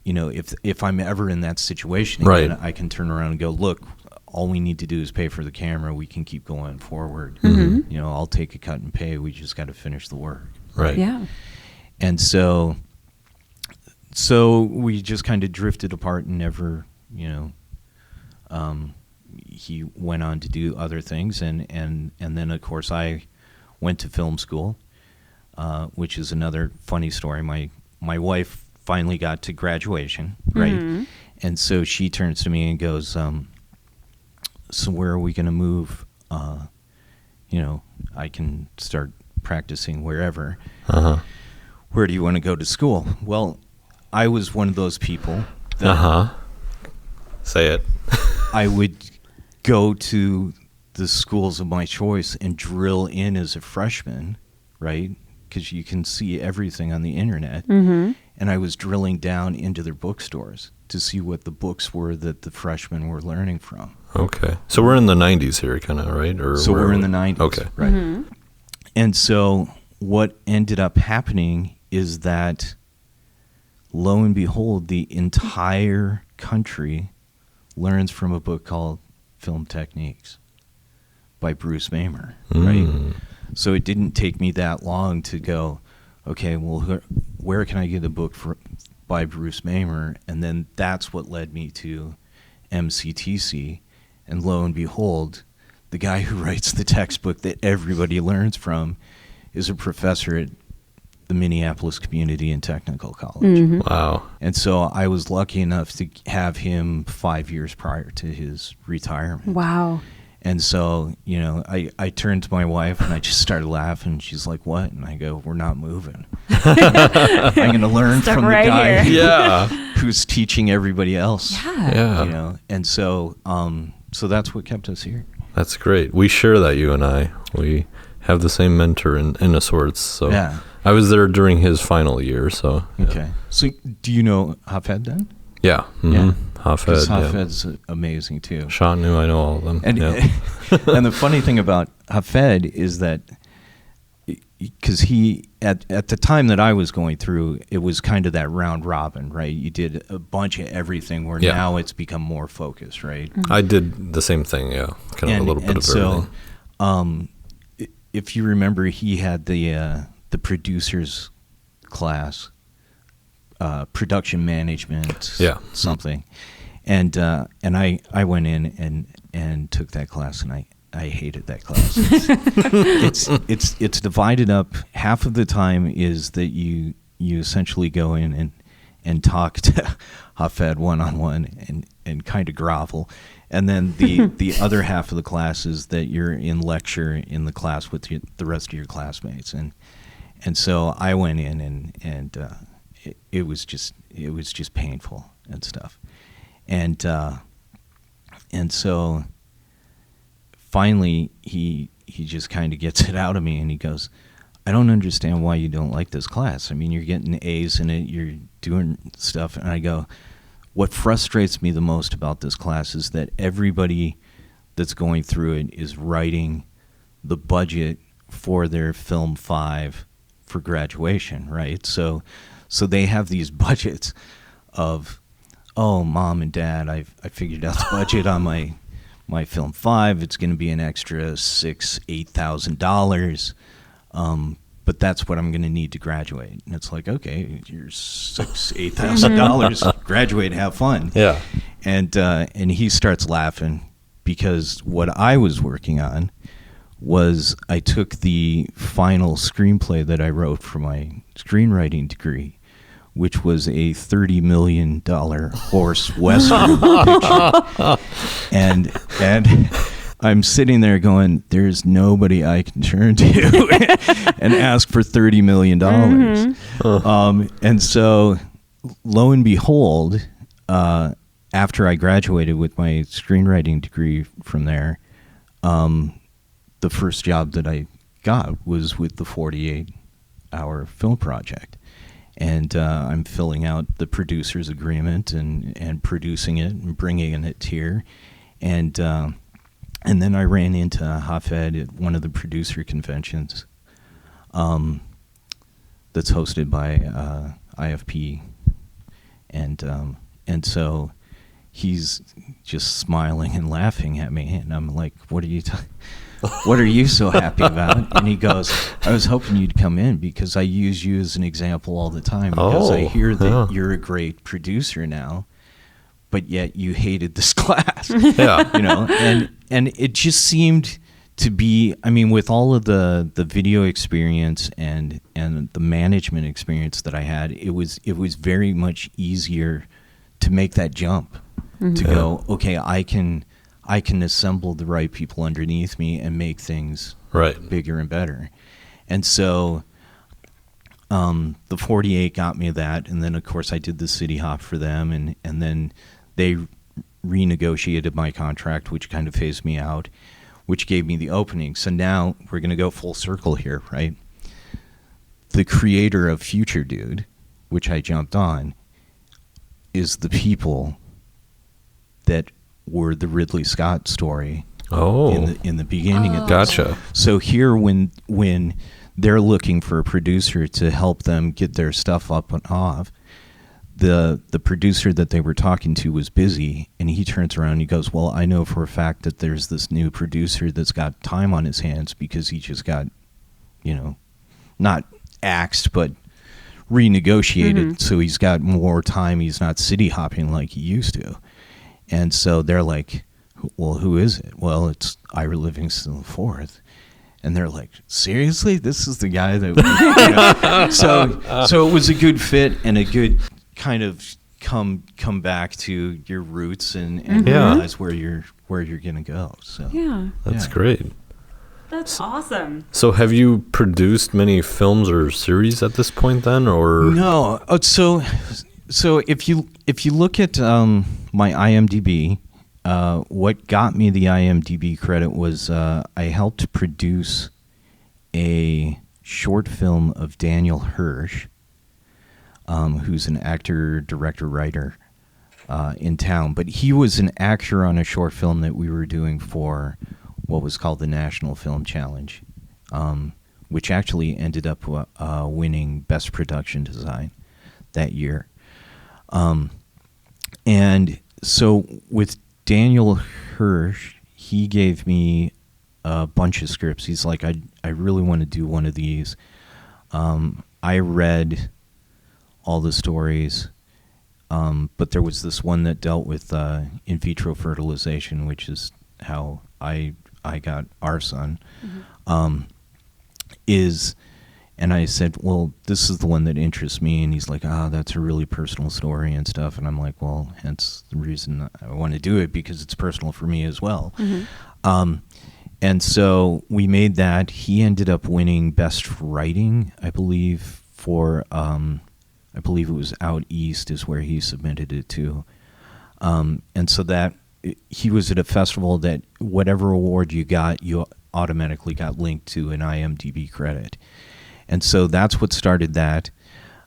if I'm ever in that situation again, Right. I can turn around and go, look, all we need to do is pay for the camera. We can keep going forward. Mhm. I'll take a cut and pay. We just got to finish the work. Right. Yeah. And so we just kind of drifted apart and never, he went on to do other things. And then, of course, I went to film school, which is another funny story. My wife finally got to graduation, right? Mhm. And so she turns to me and goes, so where are we going to move? I can start practicing wherever. Uh-huh. Where do you want to go to school? Well, I was one of those people that Uh-huh. Say it. I would go to the schools of my choice and drill in as a freshman, right? Because you can see everything on the internet. Mhm. And I was drilling down into their bookstores to see what the books were that the freshmen were learning from. Okay. So we're in the 90s here, kind of, right? Or So where we're are in we? the 90s, Okay. right? Mhm. And so what ended up happening is that, lo and behold, the entire country learns from a book called Film Techniques by Bruce Maimer, right? Mm. So it didn't take me that long to go, okay, well, where can I get a book by Bruce Maimer? And then that's what led me to MCTC. And lo and behold, the guy who writes the textbook that everybody learns from is a professor at the Minneapolis Community and Technical College. Mhm. Wow. And so I was lucky enough to have him 5 years prior to his retirement. Wow. And so, I turned to my wife and I just started laughing. She's like, what? And I go, we're not moving. I'm going to learn Stuck from the right guy here. Yeah. who's teaching everybody else. Yeah. Yeah. And so, so that's what kept us here. That's great. We share that, you and I. We have the same mentor in a sorts. So Yeah. I was there during his final year. So yeah. Okay. So do you know Hafed then? Yeah. Yeah. Hafed. Because Yeah. Hafed's amazing too. Shanu, I know all of them. And yeah. and the funny thing about Hafed is that because he at the time that I was going through, it was kind of that round robin, right? You did a bunch of everything. Where Yeah. now it's become more focused, right? I did the same thing. Yeah, kind of a little bit of everything. If you remember, he had the producers class, production management, Yeah. something, and I went in and took that class, and I hated that class. It's divided up. Half of the time is that you essentially go in and talk to Hafed one-on-one and kind of grovel. And then the other half of the class is that you're in lecture in the class with the rest of your classmates. And so I went in and it was just painful and stuff. And so finally he just kind of gets it out of me, and he goes, I don't understand why you don't like this class. I mean, you're getting A's in it, you're doing stuff. And I go, what frustrates me the most about this class is that everybody that's going through it is writing the budget for their film 5 for graduation, right? So they have these budgets of, oh, mom and dad, I figured out the budget on my film 5. It's going to be an extra $8,000. But that's what I'm going to need to graduate. And it's like, okay, you're $8,000, graduate, have fun. Yeah. And he starts laughing because what I was working on was I took the final screenplay that I wrote for my screenwriting degree, which was a $30 million horse western picture. And I'm sitting there going, there's nobody I can turn to and ask for $30 million. And so, lo and behold, after I graduated with my screenwriting degree from there, the first job that I got was with the 48-hour film project. And I'm filling out the producer's agreement and producing it and bringing it here. And then I ran into Hafed at one of the producer conventions that's hosted by IFP. And so he's just smiling and laughing at me. And I'm like, what are you so happy about? And he goes, I was hoping you'd come in because I use you as an example all the time because I hear that you're a great producer now, but yet you hated this class. Yeah. You know, and it just seemed to be, I mean, with all of the video experience and the management experience that I had, it was very much easier to make that jump, to go, okay, I can assemble the right people underneath me and make things bigger and better. And so the 48 got me that, and then of course I did the City Hop for them, and then they renegotiated my contract, which kind of phased me out, which gave me the opening. So now we're going to go full circle here, right? The creator of Future Dude, which I jumped on, is the people that were the Ridley Scott story in the beginning. Gotcha. So here, when they're looking for a producer to help them get their stuff up and off, the producer that they were talking to was busy, and he turns around and he goes, well, I know for a fact that there's this new producer that's got time on his hands because he just got, not axed, but renegotiated. So he's got more time. He's not city hopping like he used to. And so they're like, well, who is it? Well, it's Ira Livingston IV. And they're like, seriously? This is the guy that, So it was a good fit and a good kind of come back to your roots and realize where you're gonna go. So That's great. That's awesome. So have you produced many films or series at this point then, or no? So if you look at my IMDb, what got me the IMDb credit was I helped produce a short film of Daniel Hirsch, who's an actor, director, writer, in town. But he was an actor on a short film that we were doing for what was called the National Film Challenge, which actually ended up winning Best Production Design that year. And so with Daniel Hirsch, he gave me a bunch of scripts. He's like, I really want to do one of these. I read all the stories, but there was this one that dealt with in vitro fertilization, which is how I got our son. And I said, well, this is the one that interests me. And he's like, that's a really personal story and stuff. And I'm like, well, hence the reason I want to do it, because it's personal for me as well. And so we made that. He ended up winning Best Writing, I believe, for, I believe it was Out East is where he submitted it to. And so that he was at a festival that whatever award you got, you automatically got linked to an IMDb credit. And so that's what started that.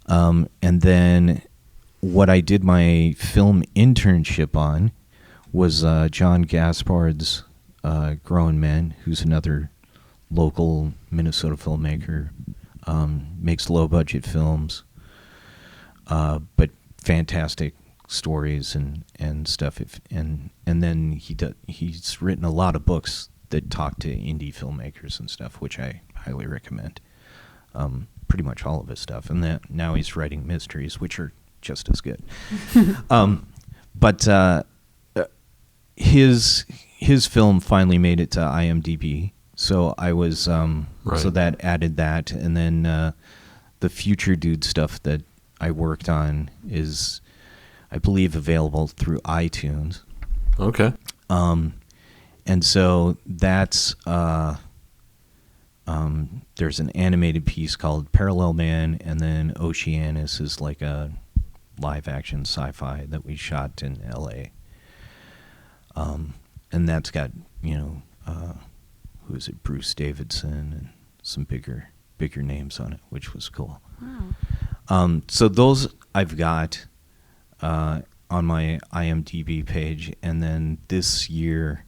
And then what I did my film internship on was John Gaspard's Grown Men, who's another local Minnesota filmmaker, makes low-budget films, but fantastic stories and stuff. And then he's written a lot of books that talk to indie filmmakers and stuff, which I highly recommend. Pretty much all of his stuff, and now he's writing mysteries, which are just as good. But his film finally made it to IMDb, so I was so that added that, and then the Future Dude stuff that I worked on is, I believe, available through iTunes. Okay. And so that's. There's an animated piece called Parallel Man, and then Oceanus is like a live-action sci-fi that we shot in L.A. And that's got, who is it, Bruce Davidson and some bigger names on it, which was cool. Wow. So those I've got on my IMDb page, and then this year,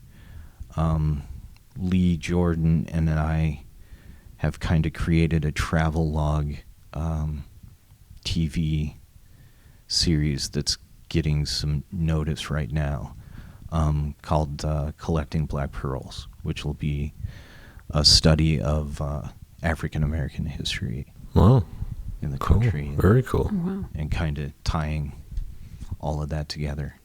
Lee Jordan and I have kind of created a travel log TV series that's getting some notice right now, called Collecting Black Pearls, which will be a study of African American history in the country. Very cool. Oh, wow. And kind of tying all of that together.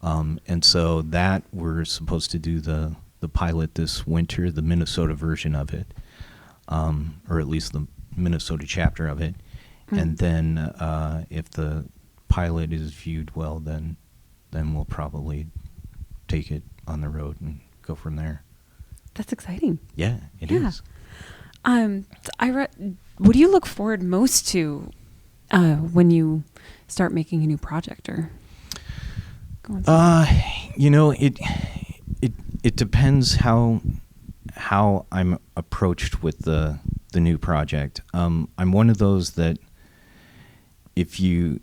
And so that we're supposed to do the pilot this winter, the Minnesota version of it. Or at least the Minnesota chapter of it. And then if the pilot is viewed well, then we'll probably take it on the road and go from there. That's exciting. Yeah, it is. Ira, what do you look forward most to when you start making a new project? Or go on. It depends how I'm approached with the new project. I'm one of those that if you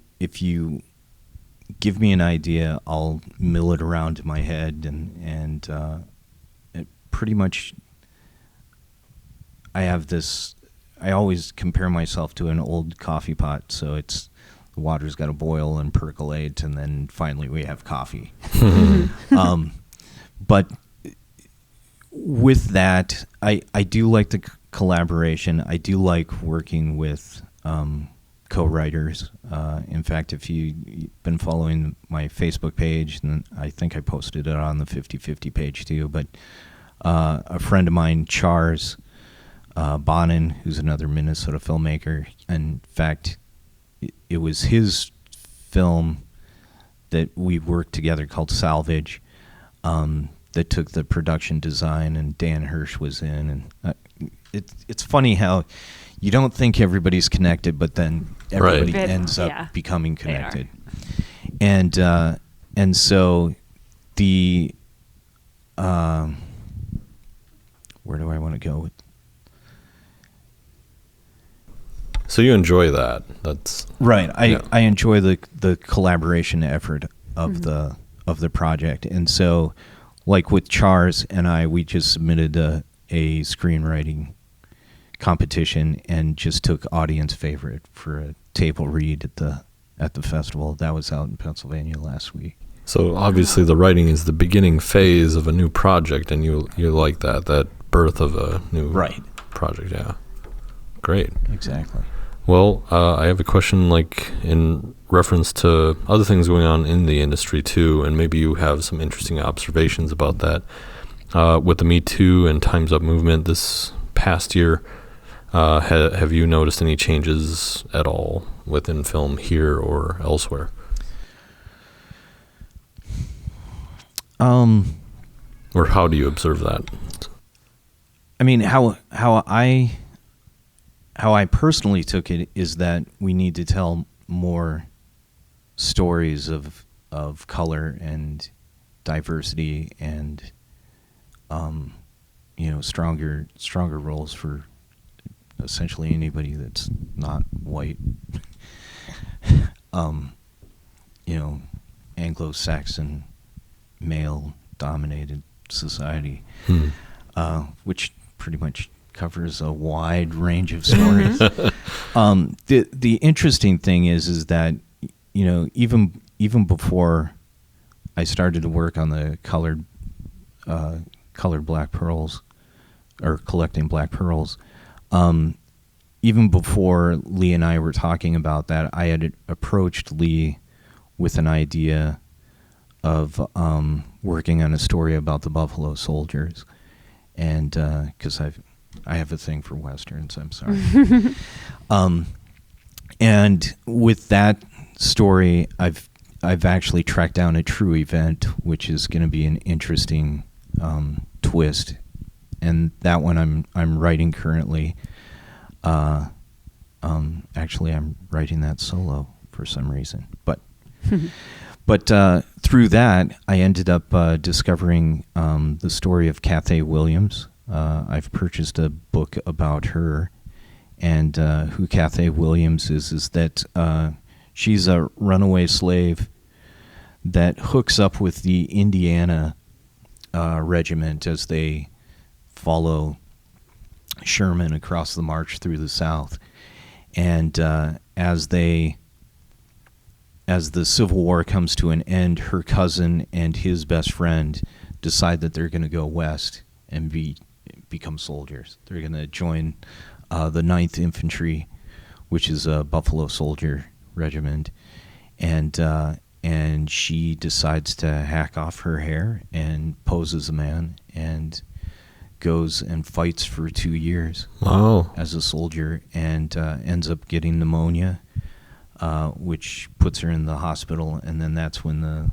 give me an idea, I'll mill it around in my head, and it pretty much I have this. I always compare myself to an old coffee pot, so it's the water's got to boil and percolate, and then finally we have coffee. But with that, I do like the collaboration. I do like working with co-writers. In fact, if you've been following my Facebook page, and I think I posted it on the 50/50 page too, but a friend of mine, Charles Bonin, who's another Minnesota filmmaker, in fact, it was his film that we worked together called Salvage, that took the production design, and Dan Hirsch was in. And it's funny how you don't think everybody's connected, but then everybody ends up becoming connected. And so the where do I want to go with? So you enjoy that? That's right. I enjoy the collaboration effort of the project. And so, like with Charles and I, we just submitted a screenwriting competition and just took audience favorite for a table read at the festival. That was out in Pennsylvania last week. So obviously the writing is the beginning phase of a new project, and you like that birth of a new project. Yeah, great. Exactly. Well, I have a question like in reference to other things going on in the industry too, and maybe you have some interesting observations about that. With the Me Too and Time's Up movement this past year, have you noticed any changes at all within film here or elsewhere? Or how do you observe that? I mean, how I personally took it is that we need to tell more stories of color and diversity and stronger roles for essentially anybody that's not white. Anglo-Saxon male dominated society, which pretty much covers a wide range of stories. The interesting thing is that even before I started to work on the colored black pearls, or collecting black pearls, even before Lee and I were talking about that, I had approached Lee with an idea of working on a story about the Buffalo Soldiers, and because I have a thing for westerns. I'm sorry. And with that story, I've actually tracked down a true event, which is going to be an interesting twist, and that one I'm writing currently. Actually, I'm writing that solo for some reason, but through that, I ended up discovering the story of Cathay Williams. I've purchased a book about her, and who Cathay Williams is that she's a runaway slave that hooks up with the Indiana regiment as they follow Sherman across the march through the South. And as the Civil War comes to an end, her cousin and his best friend decide that they're going to go west and become soldiers. They're going to join the 9th Infantry, which is a Buffalo Soldier regiment, and she decides to hack off her hair and pose as a man and goes and fights for 2 years. Wow. As a soldier, and ends up getting pneumonia, which puts her in the hospital, and then that's when the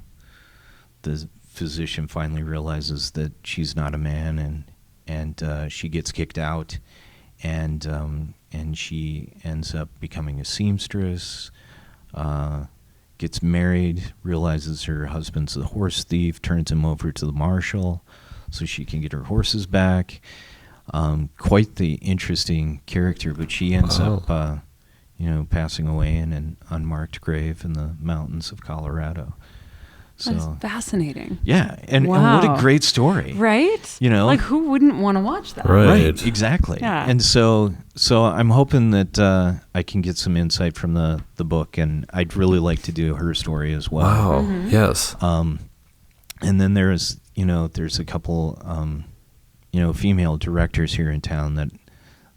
physician finally realizes that she's not a man, and she gets kicked out, and she ends up becoming a seamstress, gets married, realizes her husband's a horse thief, turns him over to the marshal so she can get her horses back. Quite the interesting character, but she ends up passing away in an unmarked grave in the mountains of Colorado. So, that's fascinating. Yeah, and what a great story. Right? Like who wouldn't want to watch that? Right, exactly. Yeah. And so I'm hoping that I can get some insight from the book, and I'd really like to do her story as well. Wow. Mm-hmm. Yes. And then there's a couple female directors here in town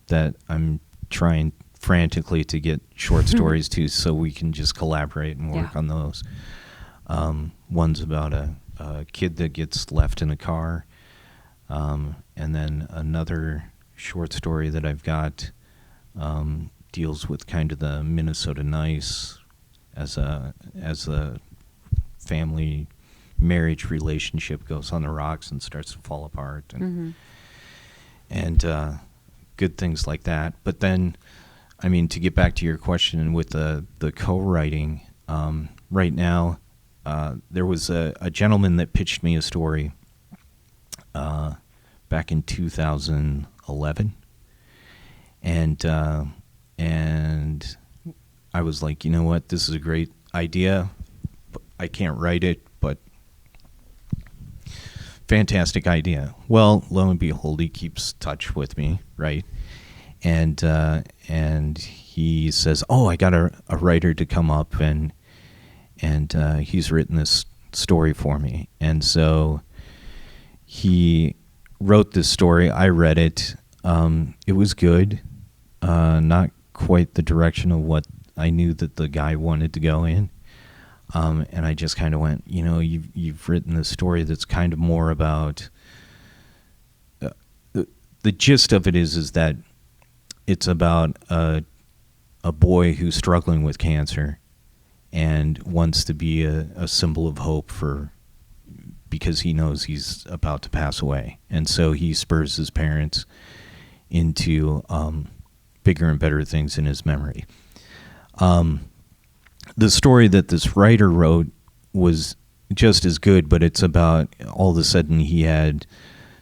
that I'm trying frantically to get short stories to, so we can just collaborate and work on those. One's about a kid that gets left in a car, and then another short story that I've got deals with kind of the Minnesota Nice as a family marriage relationship goes on the rocks and starts to fall apart, and good things like that. But then, I mean, to get back to your question with the co-writing, right now, there was a gentleman that pitched me a story back in 2011, and I was like, you know what, this is a great idea, I can't write it, but fantastic idea. Well, lo and behold, he keeps touch with me, right? And he says, "Oh, I got a writer to come up, and he's written this story for me." And so he wrote this story. I read it. It was good. Not quite the direction of what I knew that the guy wanted to go in. And I just kind of went, you've written this story that's kind of more about the gist of it is that it's about a boy who's struggling with cancer and wants to be a symbol of hope because he knows he's about to pass away. And so he spurs his parents into bigger and better things in his memory. The story that this writer wrote was just as good, but it's about all of a sudden he had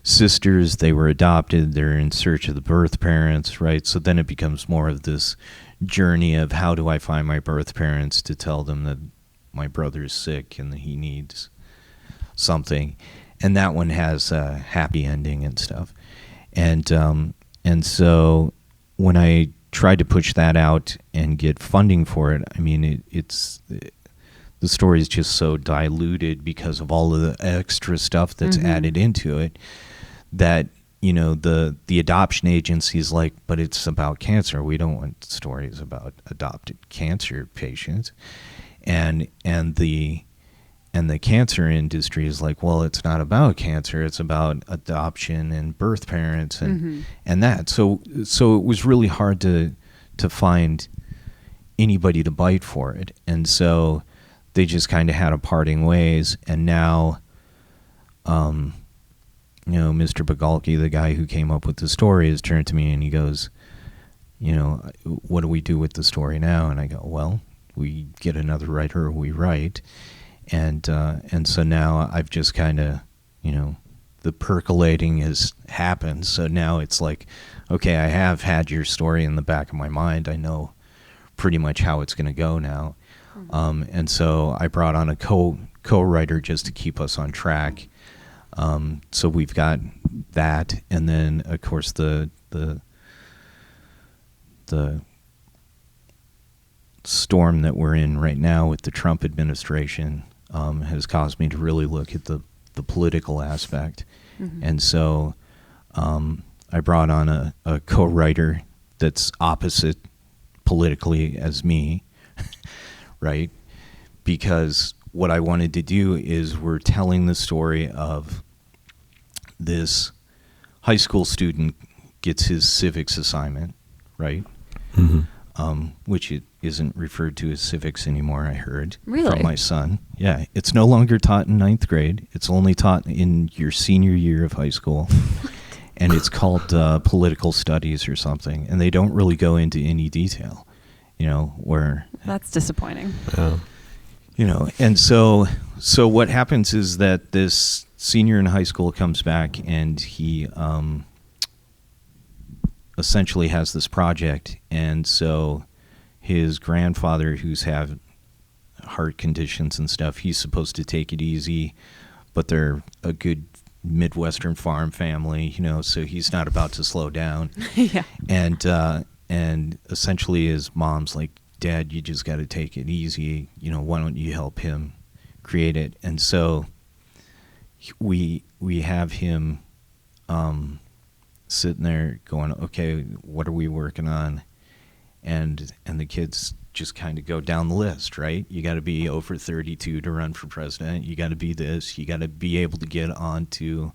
sisters, they were adopted, they're in search of the birth parents, right? So then it becomes more of this journey of how do I find my birth parents to tell them that my brother's sick and that he needs something. And that one has a happy ending and stuff. And so when I tried to push that out and get funding for it, I mean, the story is just so diluted because of all of the extra stuff that's added into it that, the adoption agency is like, but it's about cancer. We don't want stories about adopted cancer patients. And the cancer industry is like, well, it's not about cancer. It's about adoption and birth parents and that. So it was really hard to find anybody to bite for it. And so they just kind of had a parting ways. And now, Mr. Bagalki, the guy who came up with the story, has turned to me and he goes, what do we do with the story now? And I go, well, we get another writer or we write. And so now I've just kind of, the percolating has happened. So now it's like, okay, I have had your story in the back of my mind. I know pretty much how it's going to go now. And so I brought on a co-writer just to keep us on track. So we've got that. And then, of course, the storm that we're in right now with the Trump administration has caused me to really look at the political aspect. And so I brought on a co-writer that's opposite politically as me, right? Because what I wanted to do is we're telling the story of this high school student gets his civics assignment, right? Which it isn't referred to as civics anymore, I heard. Really? From my son. Yeah, it's no longer taught in 9th grade. It's only taught in your senior year of high school. And it's called political studies or something. And they don't really go into any detail, where... That's disappointing. Yeah. And so what happens is that this senior in high school comes back and he essentially has this project. And so his grandfather, who's had heart conditions and stuff, he's supposed to take it easy, but they're a good Midwestern farm family, so he's not about to slow down. Yeah. And essentially his mom's like, Dad, you just got to take it easy. Why don't you help him create it? And so we have him sitting there going, okay, what are we working on? And the kids just kind of go down the list, right? You got to be over 32 to run for president. You got to be this. You got to be able to get onto,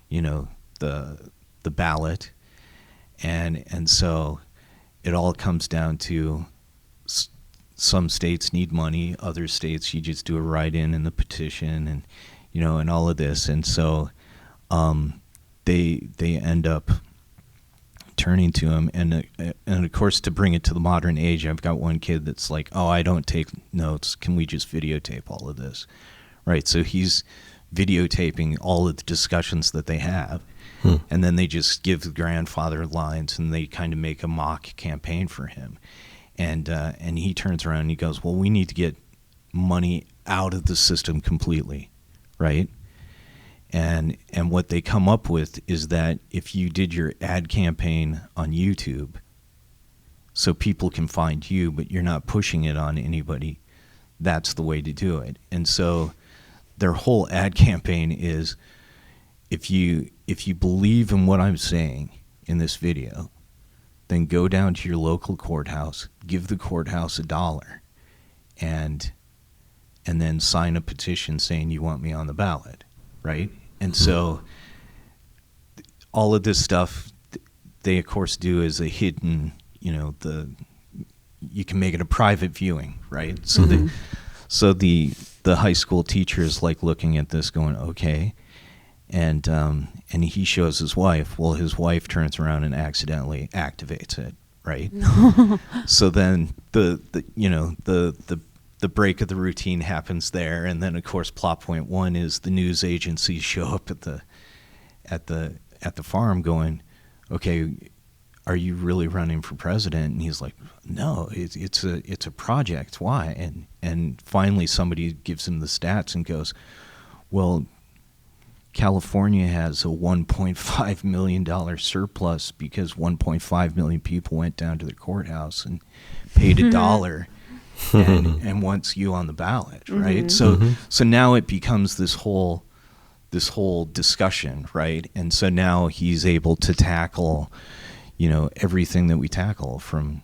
the ballot. And so it all comes down to some states need money, other states you just do a write-in and the petition and, and all of this. And so they end up turning to him. And of course, to bring it to the modern age, I've got one kid that's like, oh, I don't take notes. Can we just videotape all of this? Right. So he's videotaping all of the discussions that they have. And then they just give the grandfather lines and they kind of make a mock campaign for him. And he turns around and he goes, well, we need to get money out of the system completely, right? And what they come up with is that if you did your ad campaign on YouTube, so people can find you, but you're not pushing it on anybody, that's the way to do it. And so their whole ad campaign is, if you believe in what I'm saying in this video, then go down to your local courthouse, give the courthouse $1, and then sign a petition saying you want me on the ballot, right? And so all of this stuff they of course do is a hidden, you can make it a private viewing, right? So the high school teacher is like looking at this going, okay, and he shows his wife. Well, his wife turns around and accidentally activates it, right? So then the break of the routine happens there, and then of course plot point one is the news agencies show up at the farm going, okay, are you really running for president? And he's like, no, it's a project. Why? And finally somebody gives him the stats and goes, well, California has a $1.5 million surplus because 1.5 million people went down to the courthouse and paid $1 and wants you on the ballot, right? So now it becomes this whole discussion, right? And so now he's able to tackle, everything that we tackle from,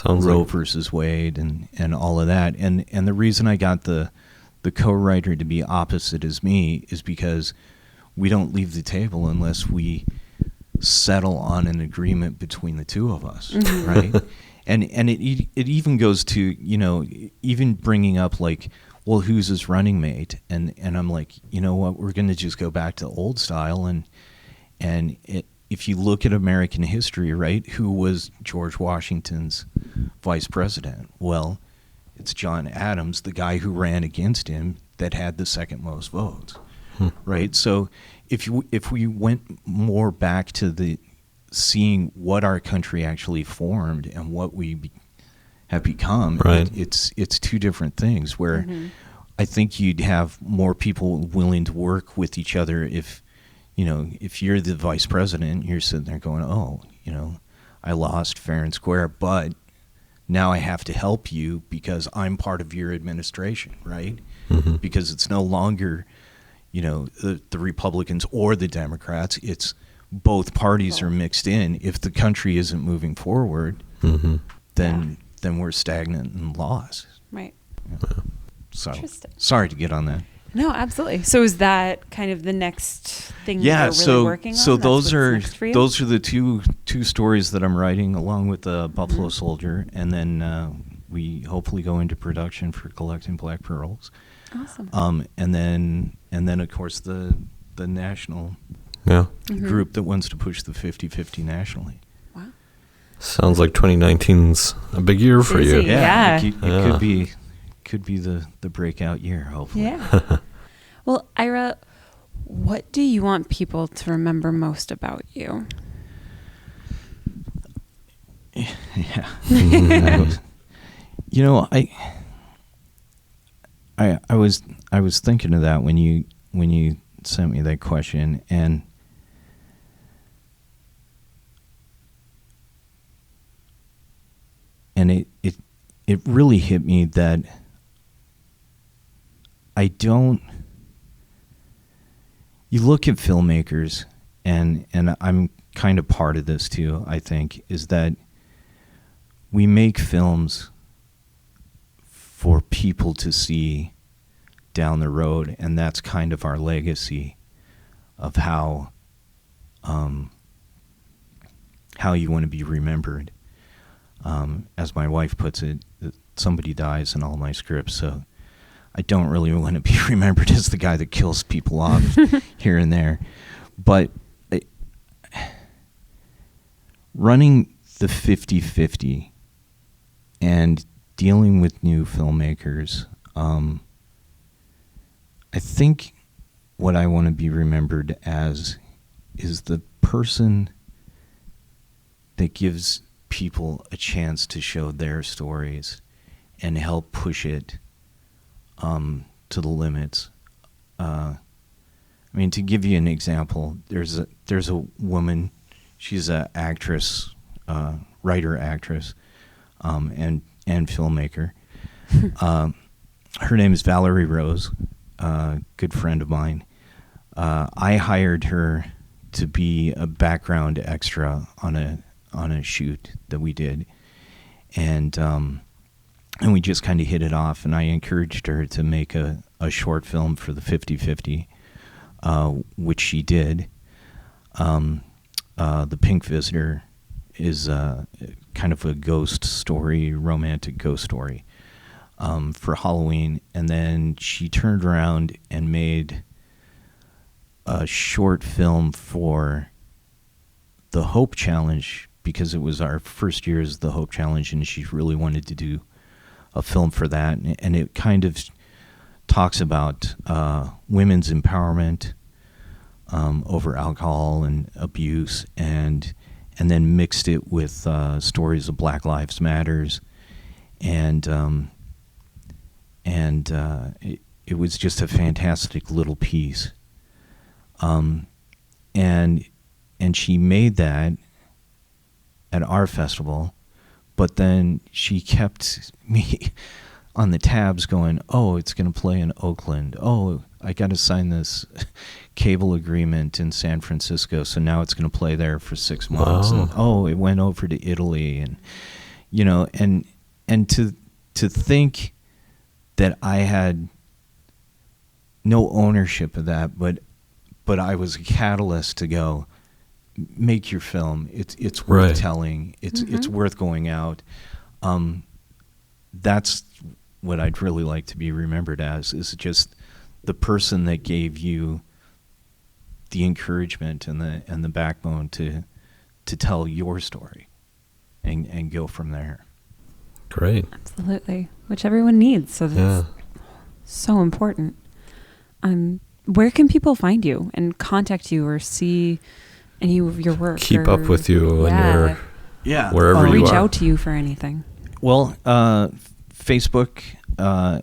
Roe versus Wade and all of that. And the reason I got the co-writer to be opposite as me is because we don't leave the table unless we settle on an agreement between the two of us, right? And it even goes to, even bringing up like, well, who's his running mate? And I'm like, you know what, we're going to just go back to old style. And if you look at American history, right, who was George Washington's vice president? Well, it's John Adams, the guy who ran against him, that had the second most votes, right? So if we went more back to the seeing what our country actually formed and what we have become, right, it's two different things. Where I think you'd have more people willing to work with each other if you're the vice president, you're sitting there going, oh, I lost fair and square, but now I have to help you because I'm part of your administration, right? Because it's no longer, the Republicans or the Democrats. It's both parties are mixed in. If the country isn't moving forward, then we're stagnant and lost. Right. Yeah. So sorry to get on that. No, absolutely. So is that kind of the next thing yeah, you're really working on? So That's those are the two stories that I'm writing along with Buffalo Soldier, and then we hopefully go into production for Collecting Black Pearls. Awesome. And then of course the national group that wants to push the 50-50 nationally. Wow. Sounds like 2019's a big year for you. Yeah. It could be the breakout year, hopefully. Yeah. Well, Ira, what do you want people to remember most about you? Yeah. I was thinking of that when you sent me that question, and it really hit me that you look at filmmakers, and I'm kind of part of this too, I think, is that we make films for people to see down the road, and that's kind of our legacy of how you want to be remembered. As my wife puts it, somebody dies in all my scripts, so I don't really want to be remembered as the guy that kills people off here and there. But running the 50-50 and dealing with new filmmakers, I think what I want to be remembered as is the person that gives people a chance to show their stories and help push it to the limits. I mean, to give you an example, there's a woman. She's an actress, writer, actress, and filmmaker. Her name is Valerie Rose, good friend of mine. I hired her to be a background extra on a shoot that we did, and we just kind of hit it off. And I encouraged her to make a short film for the 50/50, which she did. The Pink Visitor is kind of a ghost story, romantic ghost story, for Halloween. And then she turned around and made a short film for the Hope Challenge, because it was our first year as the Hope Challenge, and she really wanted to do a film for that. And it kind of talks about women's empowerment over alcohol and abuse, and then mixed it with stories of Black Lives Matters, and it was just a fantastic little piece. And she made that at our festival, but then she kept me on the tabs going, oh, it's going to play in Oakland. Oh, I got to sign this cable agreement in San Francisco, so now it's going to play there for 6 months. Wow. And oh, it went over to Italy, and and to think that I had no ownership of that, but I was a catalyst to go, make your film. It's worth Right. telling. It's worth going out. That's what I'd really like to be remembered as, is just the person that gave you the encouragement and the backbone to tell your story and go from there. Great. Absolutely. Which everyone needs. So that's so important. Where can people find you and contact you or see any of your work? Keep up with you and Yeah. wherever you reach are. out to you for anything. Well, Facebook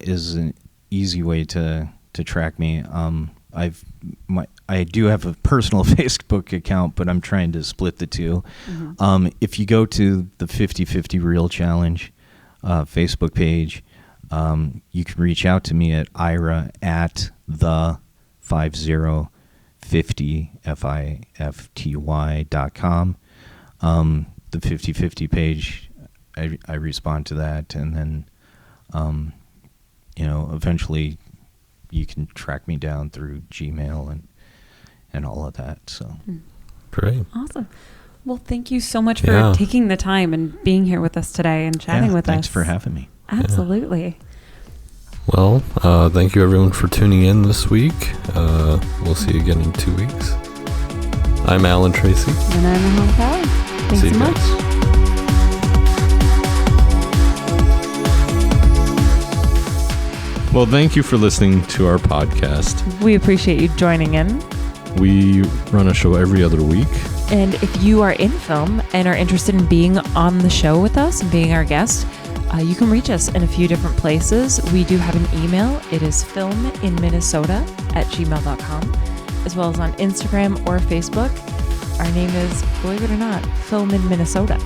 is an easy way to track me. I do have a personal Facebook account, but I'm trying to split the two. Mm-hmm. If you go to the 50/50 Reel Challenge Facebook page, you can reach out to me at Ira at the 5050FIFTY.com. The 50/50 page, I respond to that, and then eventually you can track me down through Gmail and all of that. So Great. Awesome. Well, thank you so much for taking the time and being here with us today and chatting with thanks us. for having me. Absolutely. Well, thank you everyone for tuning in this week. We'll see you again in 2 weeks. I'm Alan Tracy. And I'm Mahal Pally. Thanks See so you much. guys. Well, thank you for listening to our podcast. We appreciate you joining in. We run a show every other week. And if you are in film and are interested in being on the show with us and being our guest, you can reach us in a few different places. We do have an email. It is filminminnesota@gmail.com, as well as on Instagram or Facebook. Our name is, believe it or not, Film in Minnesota.